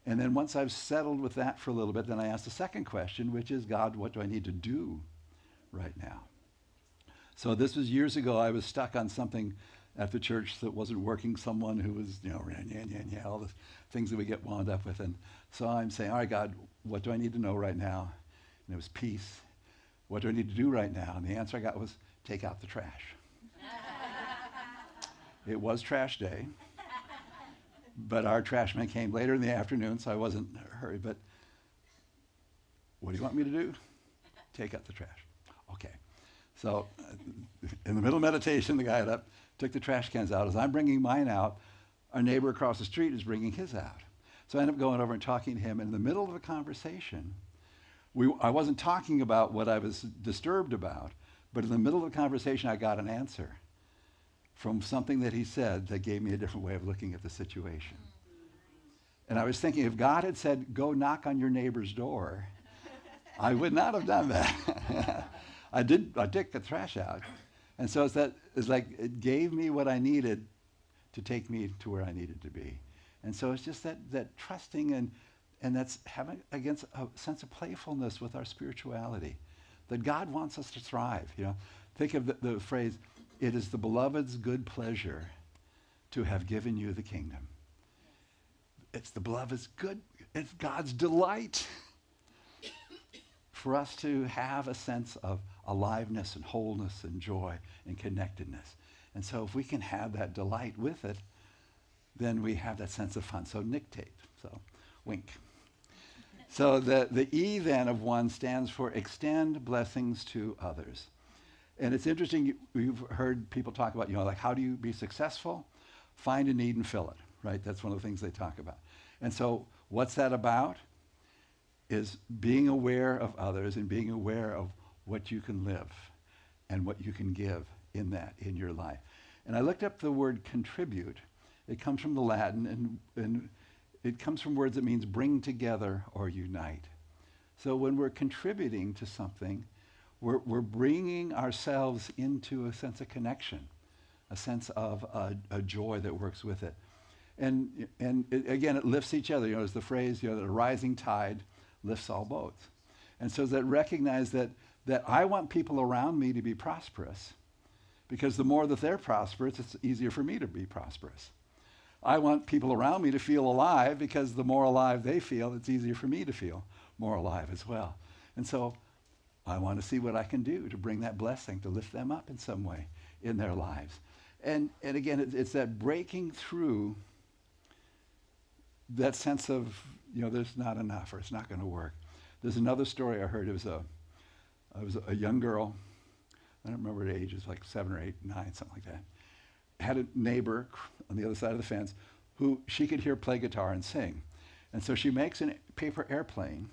S3: And then once I've settled with that for a little bit, then I ask the second question, which is, God, what do I need to do right now? So this was years ago. I was stuck on something at the church that wasn't working, someone who was, all the things that we get wound up with. And so I'm saying, all right, God, what do I need to know right now? And it was peace. What do I need to do right now? And the answer I got was, take out the trash. It was trash day, but our trash man came later in the afternoon, so I wasn't in a hurry. But what do you want me to do? Take out the trash. Okay. So in the middle of meditation, the guy got up, took the trash cans out. As I'm bringing mine out, our neighbor across the street is bringing his out. So I end up going over and talking to him. In the middle of a conversation, I wasn't talking about what I was disturbed about, but in the middle of the conversation, I got an answer from something that he said that gave me a different way of looking at the situation. And I was thinking, if God had said, go knock on your neighbor's door, I would not have done that. I took the trash out. And so it's like it gave me what I needed to take me to where I needed to be. And so it's just that trusting and that's having against a sense of playfulness with our spirituality, that God wants us to thrive. Think of the phrase, it is the beloved's good pleasure to have given you the kingdom. It's the beloved's good, it's God's delight for us to have a sense of aliveness and wholeness and joy and connectedness. And so if we can have that delight with it, then we have that sense of fun. So nictate, so wink. So the E then of 1 stands for extend blessings to others. And it's interesting, you've heard people talk about, like how do you be successful? Find a need and fill it, right? That's one of the things they talk about. And so what's that about? Is being aware of others and being aware of what you can live and what you can give in your life. And I looked up the word contribute. It comes from the Latin, and it comes from words that means bring together or unite. So when we're contributing to something, we're bringing ourselves into a sense of connection, a sense of a joy that works with it. And again, it lifts each other. There's the phrase, that a rising tide lifts all boats. And so that recognize that I want people around me to be prosperous, because the more that they're prosperous, it's easier for me to be prosperous. I want people around me to feel alive, because the more alive they feel, it's easier for me to feel more alive as well. And so I want to see what I can do to bring that blessing, to lift them up in some way in their lives. And again, it's that breaking through that sense of, there's not enough or it's not going to work. There's another story I heard. It was a young girl. I don't remember her age. It was like 7 or 8, 9, something like that. Had a neighbor on the other side of the fence who she could hear play guitar and sing. And so she makes a paper airplane,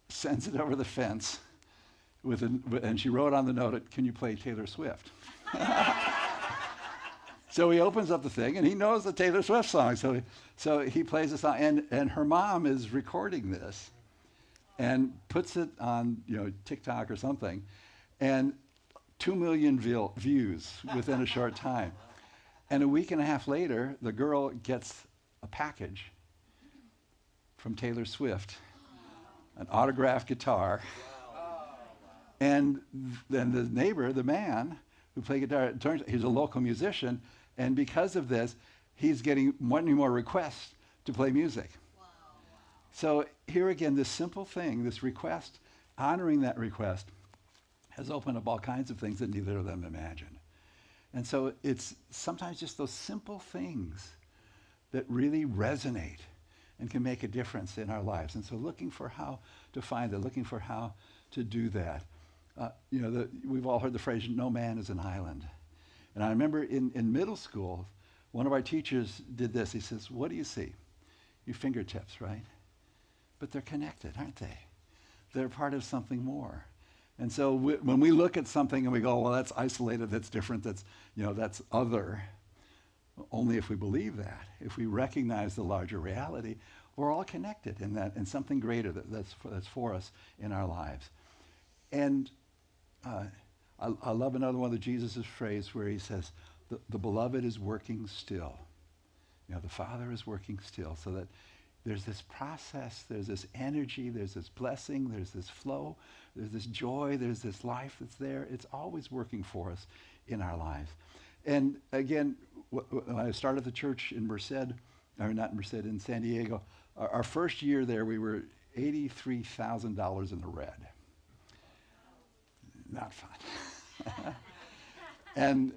S3: sends it over the fence, and she wrote on the note, "Can you play Taylor Swift?" So he opens up the thing, and he knows the Taylor Swift song. So he plays the song, and her mom is recording this and puts it on TikTok or something, and 2 million views within a short time. And a week and a half later, the girl gets a package from Taylor Swift, an autographed guitar. And then the neighbor, the man who played guitar, it turns he's a local musician, and because of this, he's getting many more requests to play music. Wow. So here again, this simple thing, this request, honoring that request, has opened up all kinds of things that neither of them imagined. And so it's sometimes just those simple things that really resonate and can make a difference in our lives. And so looking for how to find it, looking for how to do that. We've all heard the phrase, "No man is an island." And I remember in middle school, one of our teachers did this. He says, "What do you see? Your fingertips, right? But they're connected, aren't they? They're part of something more." And so when we look at something and we go, "Well, that's isolated, that's different, that's other," only if we believe that, if we recognize the larger reality, we're all connected in that, in something greater that's for us in our lives. And I love another one of Jesus' phrase where he says, the beloved is working still. The Father is working still, so that there's this process, there's this energy, there's this blessing, there's this flow, there's this joy, there's this life that's there. It's always working for us in our lives. And again, when I started the church in in San Diego, our first year there, we were $83,000 in the red. Not fun. And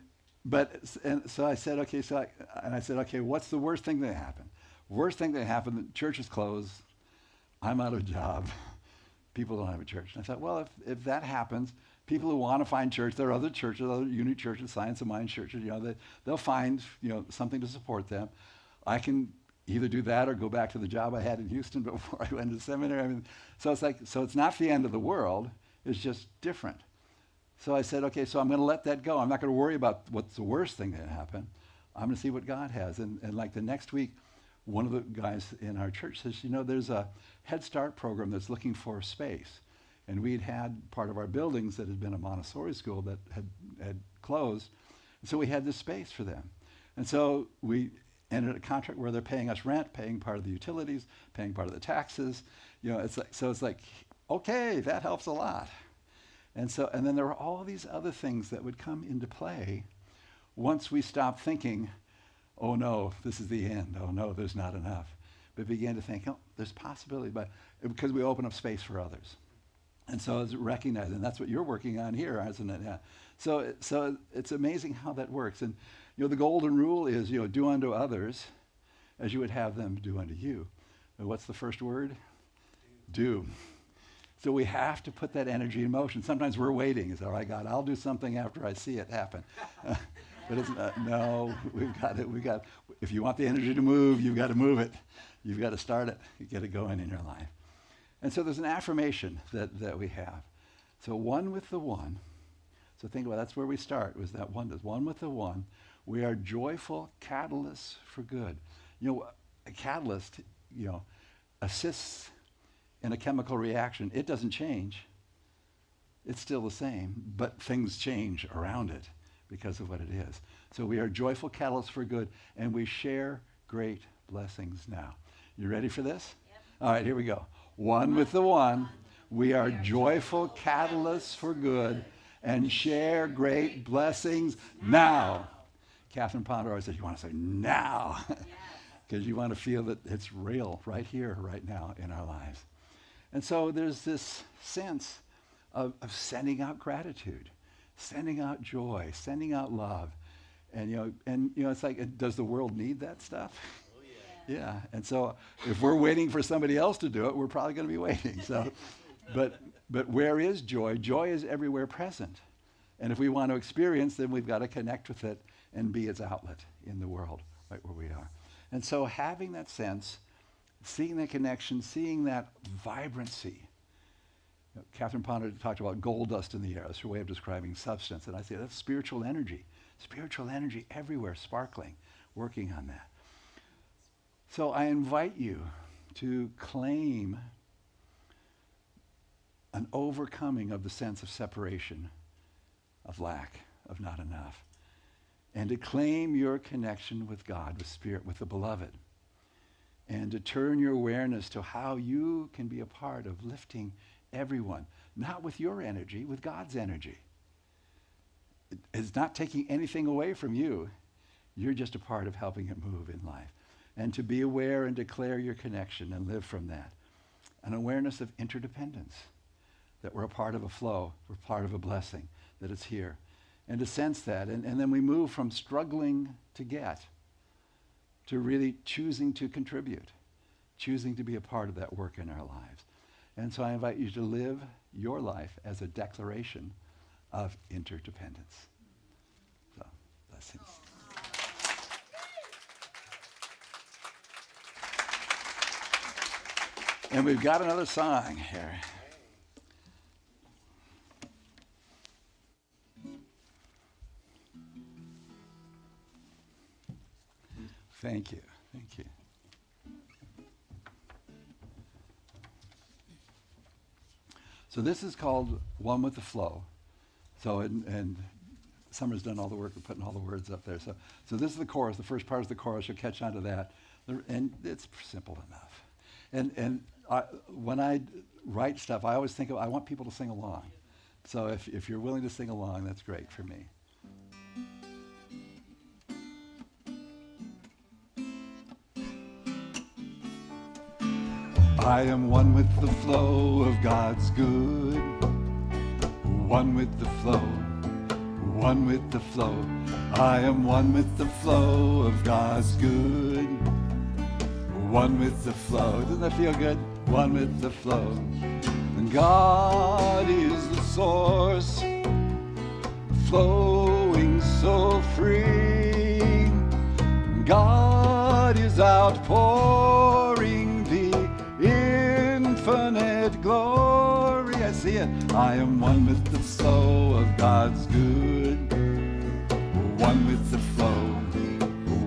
S3: so I said, okay, what's the worst thing that happened? Worst thing that happened, the church is closed, I'm out of a job, people don't have a church. And I thought, well, if that happens, people who want to find church, there are other churches, other unit churches, Science of Mind churches, they'll find, something to support them. I can either do that or go back to the job I had in Houston before I went to seminary. So it's not the end of the world, it's just different. So I said, okay, so I'm going to let that go. I'm not going to worry about what's the worst thing that happened. I'm going to see what God has. And like the next week, one of the guys in our church says, there's a Head Start program that's looking for space. And we'd had part of our buildings that had been a Montessori school that had closed. And so we had this space for them. And so we entered a contract where they're paying us rent, paying part of the utilities, paying part of the taxes. It's like, okay, that helps a lot. And then there were all these other things that would come into play once we stopped thinking, oh no, this is the end. Oh no, there's not enough. But began to think, oh, there's possibility, but because we open up space for others. And so it's recognizing that's what you're working on here, isn't it? Yeah. So it's amazing how that works. And the golden rule is, do unto others as you would have them do unto you. And what's the first word? Do. So we have to put that energy in motion. Sometimes we're waiting. It's all right, God, I'll do something after I see it happen. But it's no, we've got, if you want the energy to move, you've got to move it. You've got to start it. You get it going in your life. And so there's an affirmation that we have. So one with the one. So think about that's where we start, was that one. One with the one. We are joyful catalysts for good. A catalyst, assists in a chemical reaction. It doesn't change. It's still the same, but things change around it because of what it is. So we are joyful catalysts for good, and we share great blessings now. You ready for this? Yep. All right, here we go. One with the one. We are joyful catalysts for good and share great blessings now. Catherine Ponder always says, you want to say now, because you want to feel that it's real right here, right now in our lives. And so there's this sense of sending out gratitude, sending out joy, sending out love. And it's like, does the world need that stuff?
S4: Oh, yeah.
S3: Yeah. And so if we're waiting for somebody else to do it, we're probably going to be waiting. So, but where is joy? Joy is everywhere present. And if we want to experience, then we've got to connect with it and be its outlet in the world, right where we are. And so having that sense, seeing that connection, seeing that vibrancy. Catherine Ponder talked about gold dust in the air. That's her way of describing substance. And I say that's spiritual energy everywhere, sparkling, working on that. So I invite you to claim an overcoming of the sense of separation, of lack, of not enough, and to claim your connection with God, with Spirit, with the Beloved, and to turn your awareness to how you can be a part of lifting everyone, not with your energy, with God's energy. It's not taking anything away from you. You're just a part of helping it move in life. And to be aware and declare your connection and live from that. An awareness of interdependence, that we're a part of a flow, we're part of a blessing, that it's here. And to sense that. And then we move from struggling to get to really choosing to contribute, choosing to be a part of that work in our lives. And so I invite you to live your life as a declaration of interdependence. So, blessings. And we've got another song here. Thank you. Thank you. So this is called One with the Flow. So, and Summer's done all the work of putting all the words up there. So this is the chorus. The first part is the chorus. You'll catch on to that. And it's simple enough. And when I write stuff, I always think I want people to sing along. So if you're willing to sing along, that's great for me. I am one with the flow of God's good. One with the flow. One with the flow. I am one with the flow of God's good. One with the flow. Doesn't that feel good? One with the flow. And God is the source, flowing so free. God is outpouring the infinite glory. I see it. I am one with the flow of God's good. One with the flow.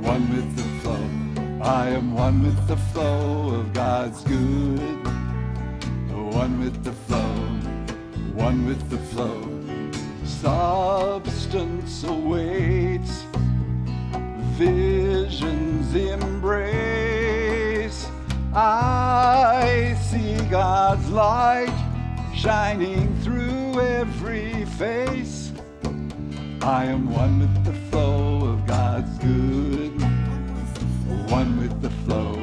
S3: One with the flow. I am one with the flow of God's good. One with the flow. One with the flow. Substance awaits. Visions embrace. I see God's light shining through every face. I am one with the flow of God's good. One with the flow.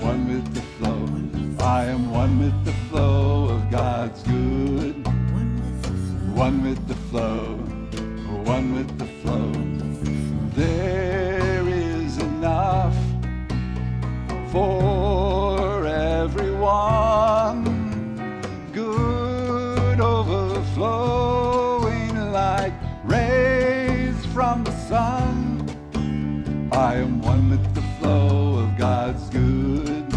S3: One with the flow. I am one with the flow of God's good. One with the flow. One with the flow. There is enough for everyone. Good overflowing like rays from the sun. I am one with the flow of God's good.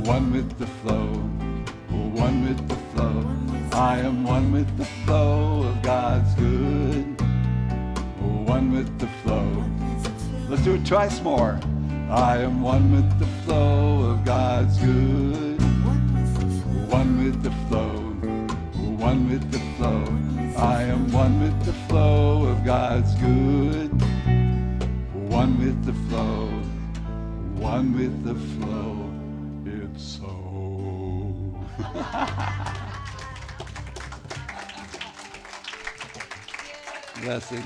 S3: One with the flow. One with the flow. I am one with the flow of God's good. One with the flow. Let's do it twice more. I am one with the flow of God's good. One with the flow. One with the flow. I am one with the flow of God's good. One with the flow. One with the flow. It's so. Blessing.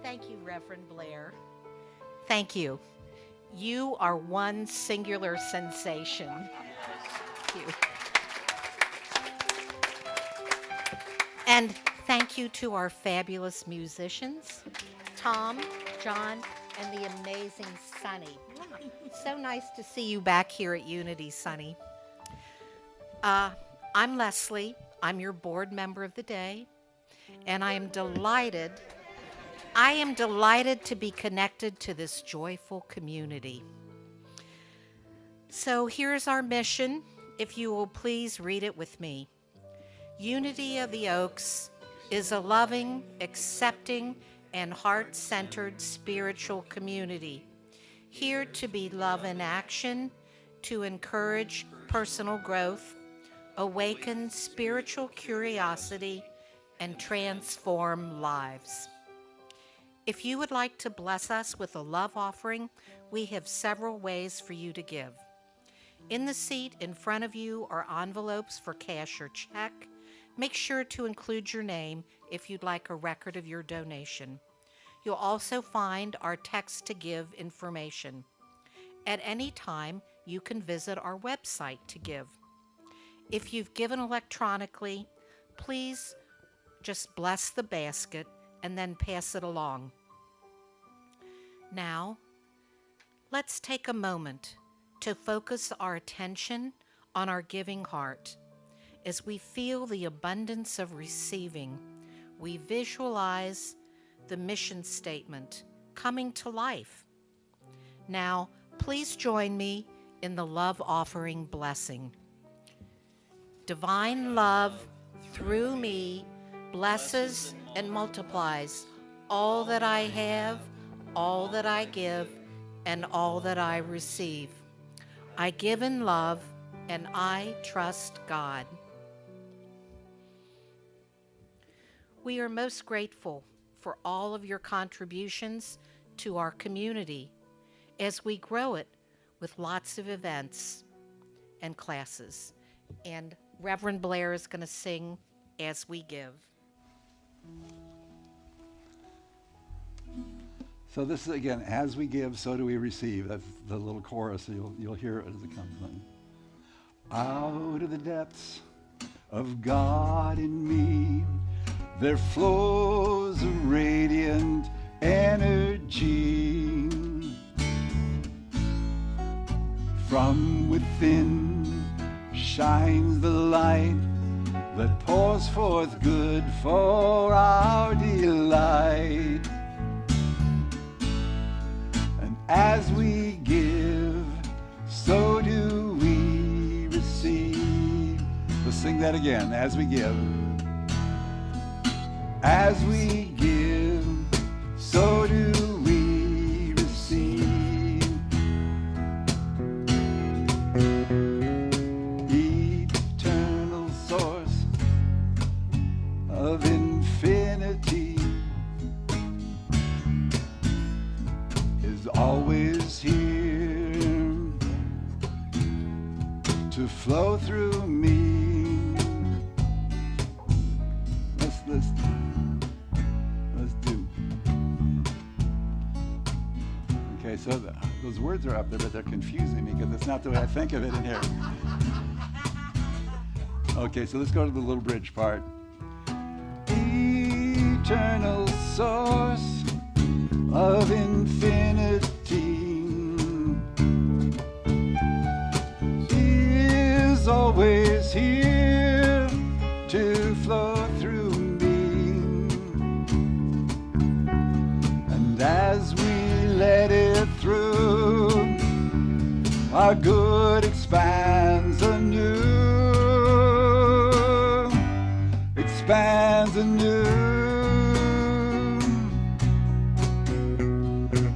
S2: Thank you, Reverend Blair. Thank you. You are one singular sensation. Thank you. And thank you to our fabulous musicians, Tom, John, and the amazing Sunny. So nice to see you back here at Unity, Sunny. I'm Leslie. I'm your board member of the day, and I am delighted to be connected to this joyful community. So here's our mission, if you will please read it with me. Unity of the Oaks is a loving, accepting, and heart-centered spiritual community, here to be love in action, to encourage personal growth, awaken spiritual curiosity, and transform lives. If you would like to bless us with a love offering, we have several ways for you to give. In the seat in front of you are envelopes for cash or check. Make sure to include your name if you'd like a record of your donation. You'll also find our text to give information. At any time, you can visit our website to give. If you've given electronically, please just bless the basket and then pass it along. Now, let's take a moment to focus our attention on our giving heart. As we feel the abundance of receiving, we visualize the mission statement coming to life. Now, please join me in the love offering blessing. Divine love through me blesses and multiplies all that I have, all that I give, and all that I receive. I give in love, and I trust God. We are most grateful for all of your contributions to our community as we grow it with lots of events and classes. And Reverend Blair is going to sing As We Give.
S3: So this is, again, as we give, so do we receive. That's the little chorus. So you'll hear it as it comes in. Out of the depths of God in me, there flows a radiant energy. From within shines the light that pours forth good for our delight. And as we give, so do we receive. Let's sing that again. As we give. As we give, so do we receive. Eternal source of infinity is always here to flow through me. Let's do. Okay, so those words are up there, but they're confusing me because it's not the way I think of it in here. Okay, so let's go to the little bridge part. Eternal source of infinity is always here to flow through me. And as we let it through, our good expands anew, expands anew.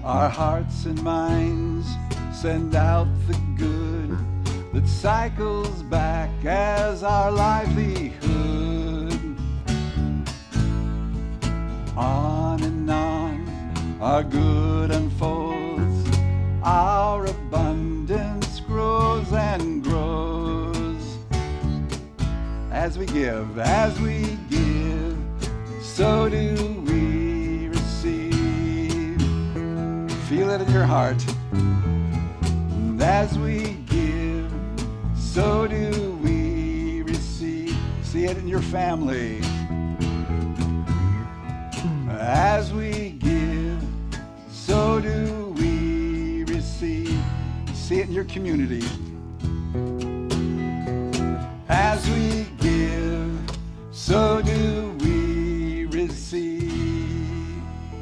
S3: Our hearts and minds send out the good that cycles back as our livelihood. On and on, our good unfolds, our abundance grows and grows. As we give, so do we receive. Feel it in your heart. And as we give, so do we receive. See it in your family. As we give, so do we receive. See it in your community. As we give, so do we receive.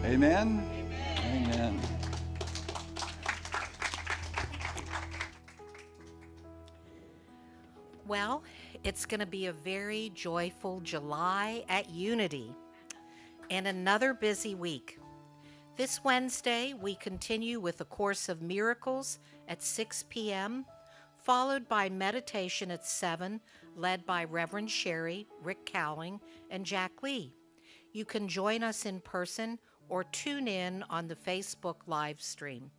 S3: Amen? Amen.
S6: Well, it's going to be a very joyful July at Unity and another busy week. This Wednesday, we continue with A Course of Miracles at 6 p.m., followed by meditation at 7, led by Reverend Sherry, Rick Cowling, and Jack Lee. You can join us in person or tune in on the Facebook live stream.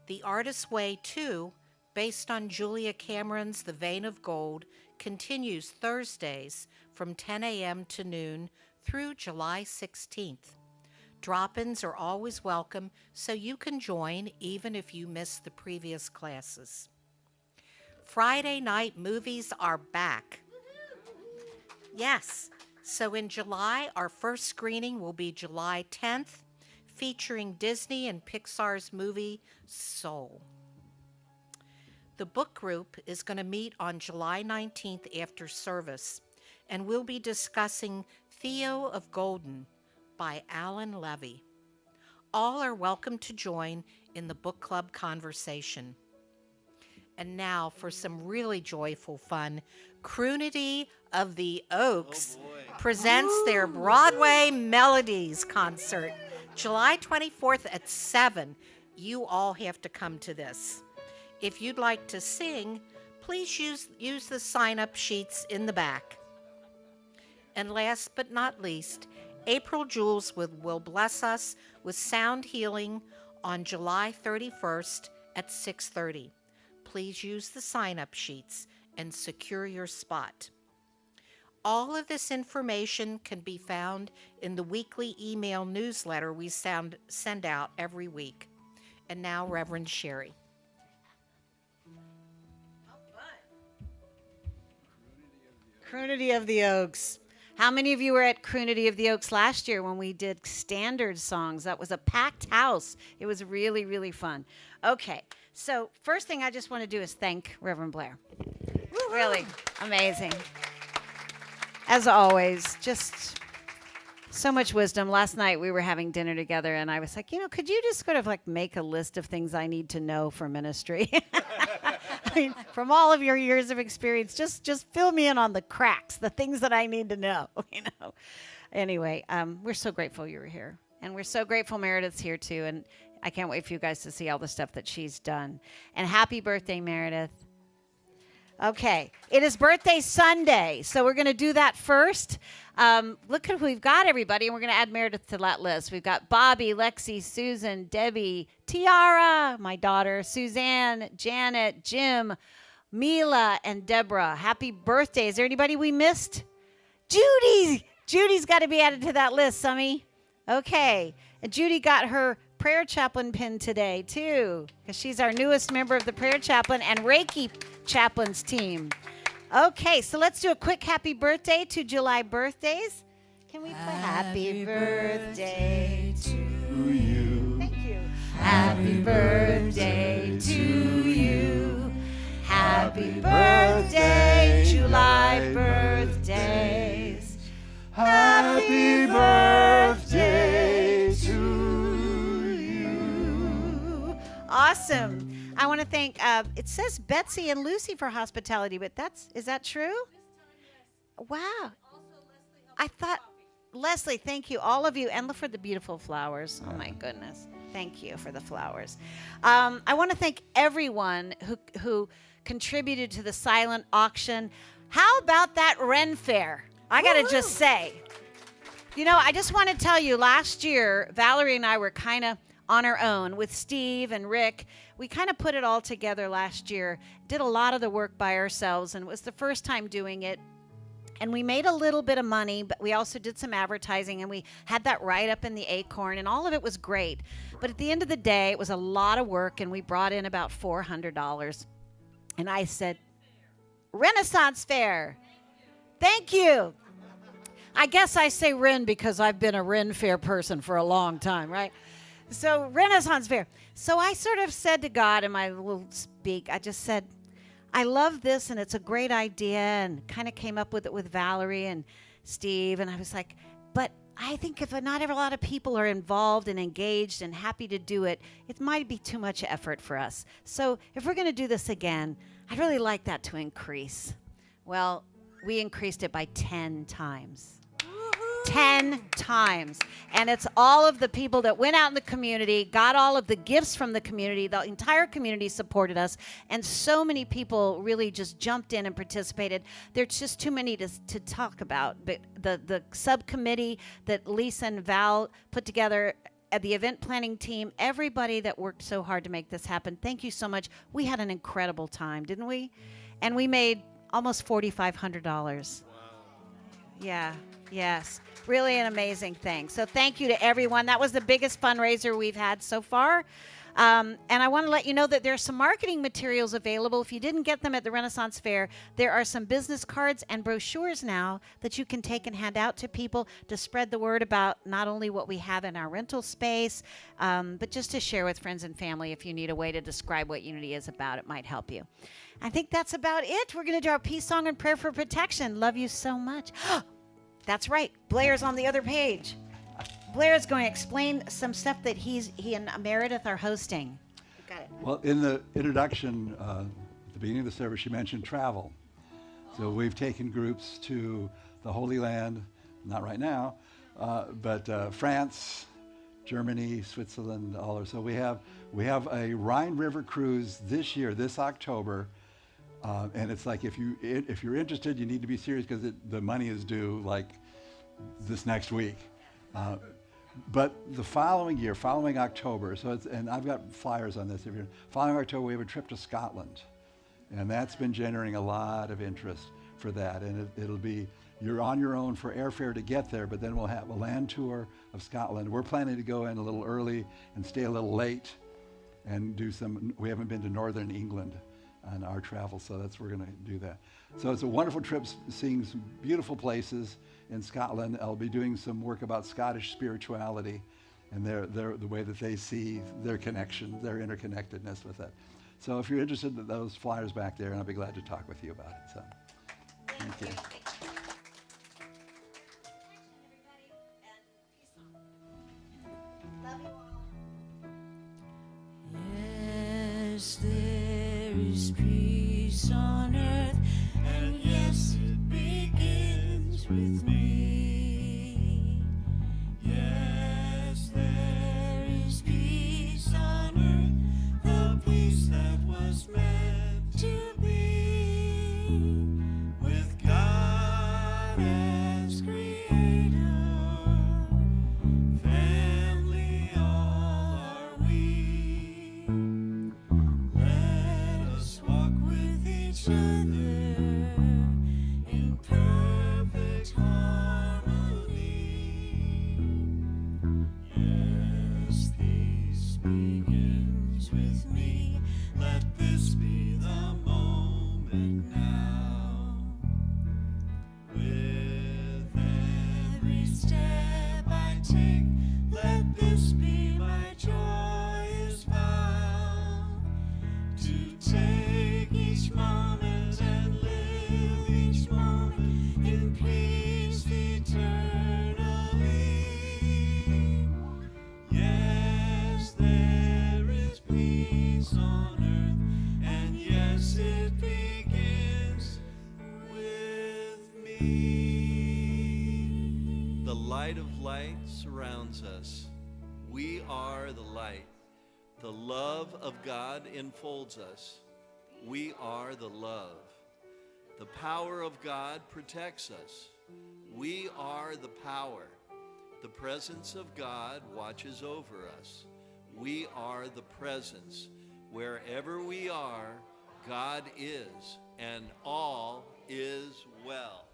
S6: The Artist's Way 2, based on Julia Cameron's The Vein of Gold, continues Thursdays from 10 a.m. to noon through July 16th. Drop-ins are always welcome, so you can join even if you missed the previous classes. Friday night movies are back. Yes, so in July, our first screening will be July 10th, featuring Disney and Pixar's movie Soul. The book group is going to meet on July 19th after service, and we'll be discussing Theo of Golden by Alan Levy. All are welcome to join in the book club conversation. And now for some really joyful fun, Croonity of the Oaks presents their Broadway Melodies concert, July 24th at 7. You all have to come to this. If you'd like to sing, please use the sign-up sheets in the back. And last but not least, April Jules will bless us with sound healing on July 31st at 6:30. Please use the sign-up sheets and secure your spot. All of this information can be found in the weekly email newsletter we send out every week. And now, Reverend Sherry.
S2: Croonity of the Oaks. How many of you were at Croonity of the Oaks last year when we did standard songs? That was a packed house. It was really, really fun. Okay, so first thing I just want to do is thank Reverend Blair. Woo-hoo. Really amazing. As always, just so much wisdom. Last night we were having dinner together and I was like, could you just sort of like make a list of things I need to know for ministry? I mean, from all of your years of experience, just fill me in on the cracks, the things that I need to know, Anyway, we're so grateful you were here. And we're so grateful Meredith's here, too. And I can't wait for you guys to see all the stuff that she's done. And happy birthday, Meredith. Okay, it is birthday Sunday, so we're going to do that first. Look at who we've got, everybody, and we're going to add Meredith to that list. We've got Bobby, Lexi, Susan, Debbie, Tiara, my daughter, Suzanne, Janet, Jim, Mila, and Deborah. Happy birthday. Is there anybody we missed? Judy. Judy's got to be added to that list, Summy. Okay, and Judy got her prayer chaplain pin today, too, because she's our newest member of the prayer chaplain and Reiki chaplains team. Okay, so let's do a quick happy birthday to July birthdays. Can we play happy birthday to you? Thank you. Happy birthday to you. Happy birthday, July birthdays.
S3: Happy birthday to you.
S2: Awesome. I want to thank, it says Betsy and Lucy for hospitality, but is that true? Wow. I thought, Leslie, thank you, all of you, and for the beautiful flowers. Oh my goodness. Thank you for the flowers. I want to thank everyone who contributed to the silent auction. How about that Ren Fair? I got to just say, I just want to tell you, last year, Valerie and I were kind of on our own with Steve and Rick. We kind of put it all together last year, did a lot of the work by ourselves, and it was the first time doing it. And we made a little bit of money, but we also did some advertising, and we had that right up in the Acorn, and all of it was great. But at the end of the day, it was a lot of work, and we brought in about $400. And I said, Renaissance Fair. Thank you. I guess I say Ren because I've been a Ren Fair person for a long time, right? So Renaissance Fair. So I sort of said to God in my little speak, I just said, I love this, and it's a great idea, and kind of came up with it with Valerie and Steve, and I was like, but I think if not a lot of people are involved and engaged and happy to do it, it might be too much effort for us. So if we're going to do this again, I'd really like that to increase. Well, we increased it by 10 times. 10 times. And it's all of the people that went out in the community, got all of the gifts from the community. The entire community supported us. And so many people really just jumped in and participated. There's just too many to talk about. But the subcommittee that Lisa and Val put together, at the event planning team, everybody that worked so hard to make this happen, thank you so much. We had an incredible time, didn't we? And we made almost $4,500. Wow. Yeah, yes. Really an amazing thing. So thank you to everyone. That was the biggest fundraiser we've had so far. And I want to let you know that there are some marketing materials available. If you didn't get them at the Renaissance Fair, there are some business cards and brochures now that you can take and hand out to people to spread the word about not only what we have in our rental space, but just to share with friends and family. If you need a way to describe what Unity is about, it might help you. I think that's about it. We're going to do our peace song and prayer for protection. Love you so much. That's right. Blair's on the other page. Blair's going to explain some stuff that he and Meredith are hosting. Got it.
S3: Well, in the introduction, at the beginning of the service, she mentioned travel. So we've taken groups to the Holy Land, not right now, but France, Germany, Switzerland, all over. So we have a Rhine River cruise this year, this October. And it's like if you're interested, you need to be serious because the money is due like this next week. But the following year, following October, and I've got flyers on this. Following October, we have a trip to Scotland, and that's been generating a lot of interest for that. And it'll be you're on your own for airfare to get there, but then we'll have a land tour of Scotland. We're planning to go in a little early and stay a little late, and do some. We haven't been to Northern England on our travel, so we're going to do that. So it's a wonderful trip, seeing some beautiful places in Scotland. I'll be doing some work about Scottish spirituality and the way that they see their connection, their interconnectedness with it. So if you're interested in those flyers back there, and I'll be glad to talk with you about it. So, thank you.
S1: Yes, there is peace on earth, and yes, it begins with me. Yes, there is peace on earth, the peace that was meant to be, with God as creator, family all are we. Let us walk with each other in perfect harmony. Yes, peace begins with me. Let this be the moment now. With every step I take, let this be my joyous vow. To take each moment and live each moment in peace eternally. Yes, there is peace on earth, and yes, it begins with me.
S4: The light of light surrounds us. We are the light. The love of God enfolds us. We are the love. The power of God protects us. We are the power. The presence of God watches over us. We are the presence. Wherever we are, God is, and all is well.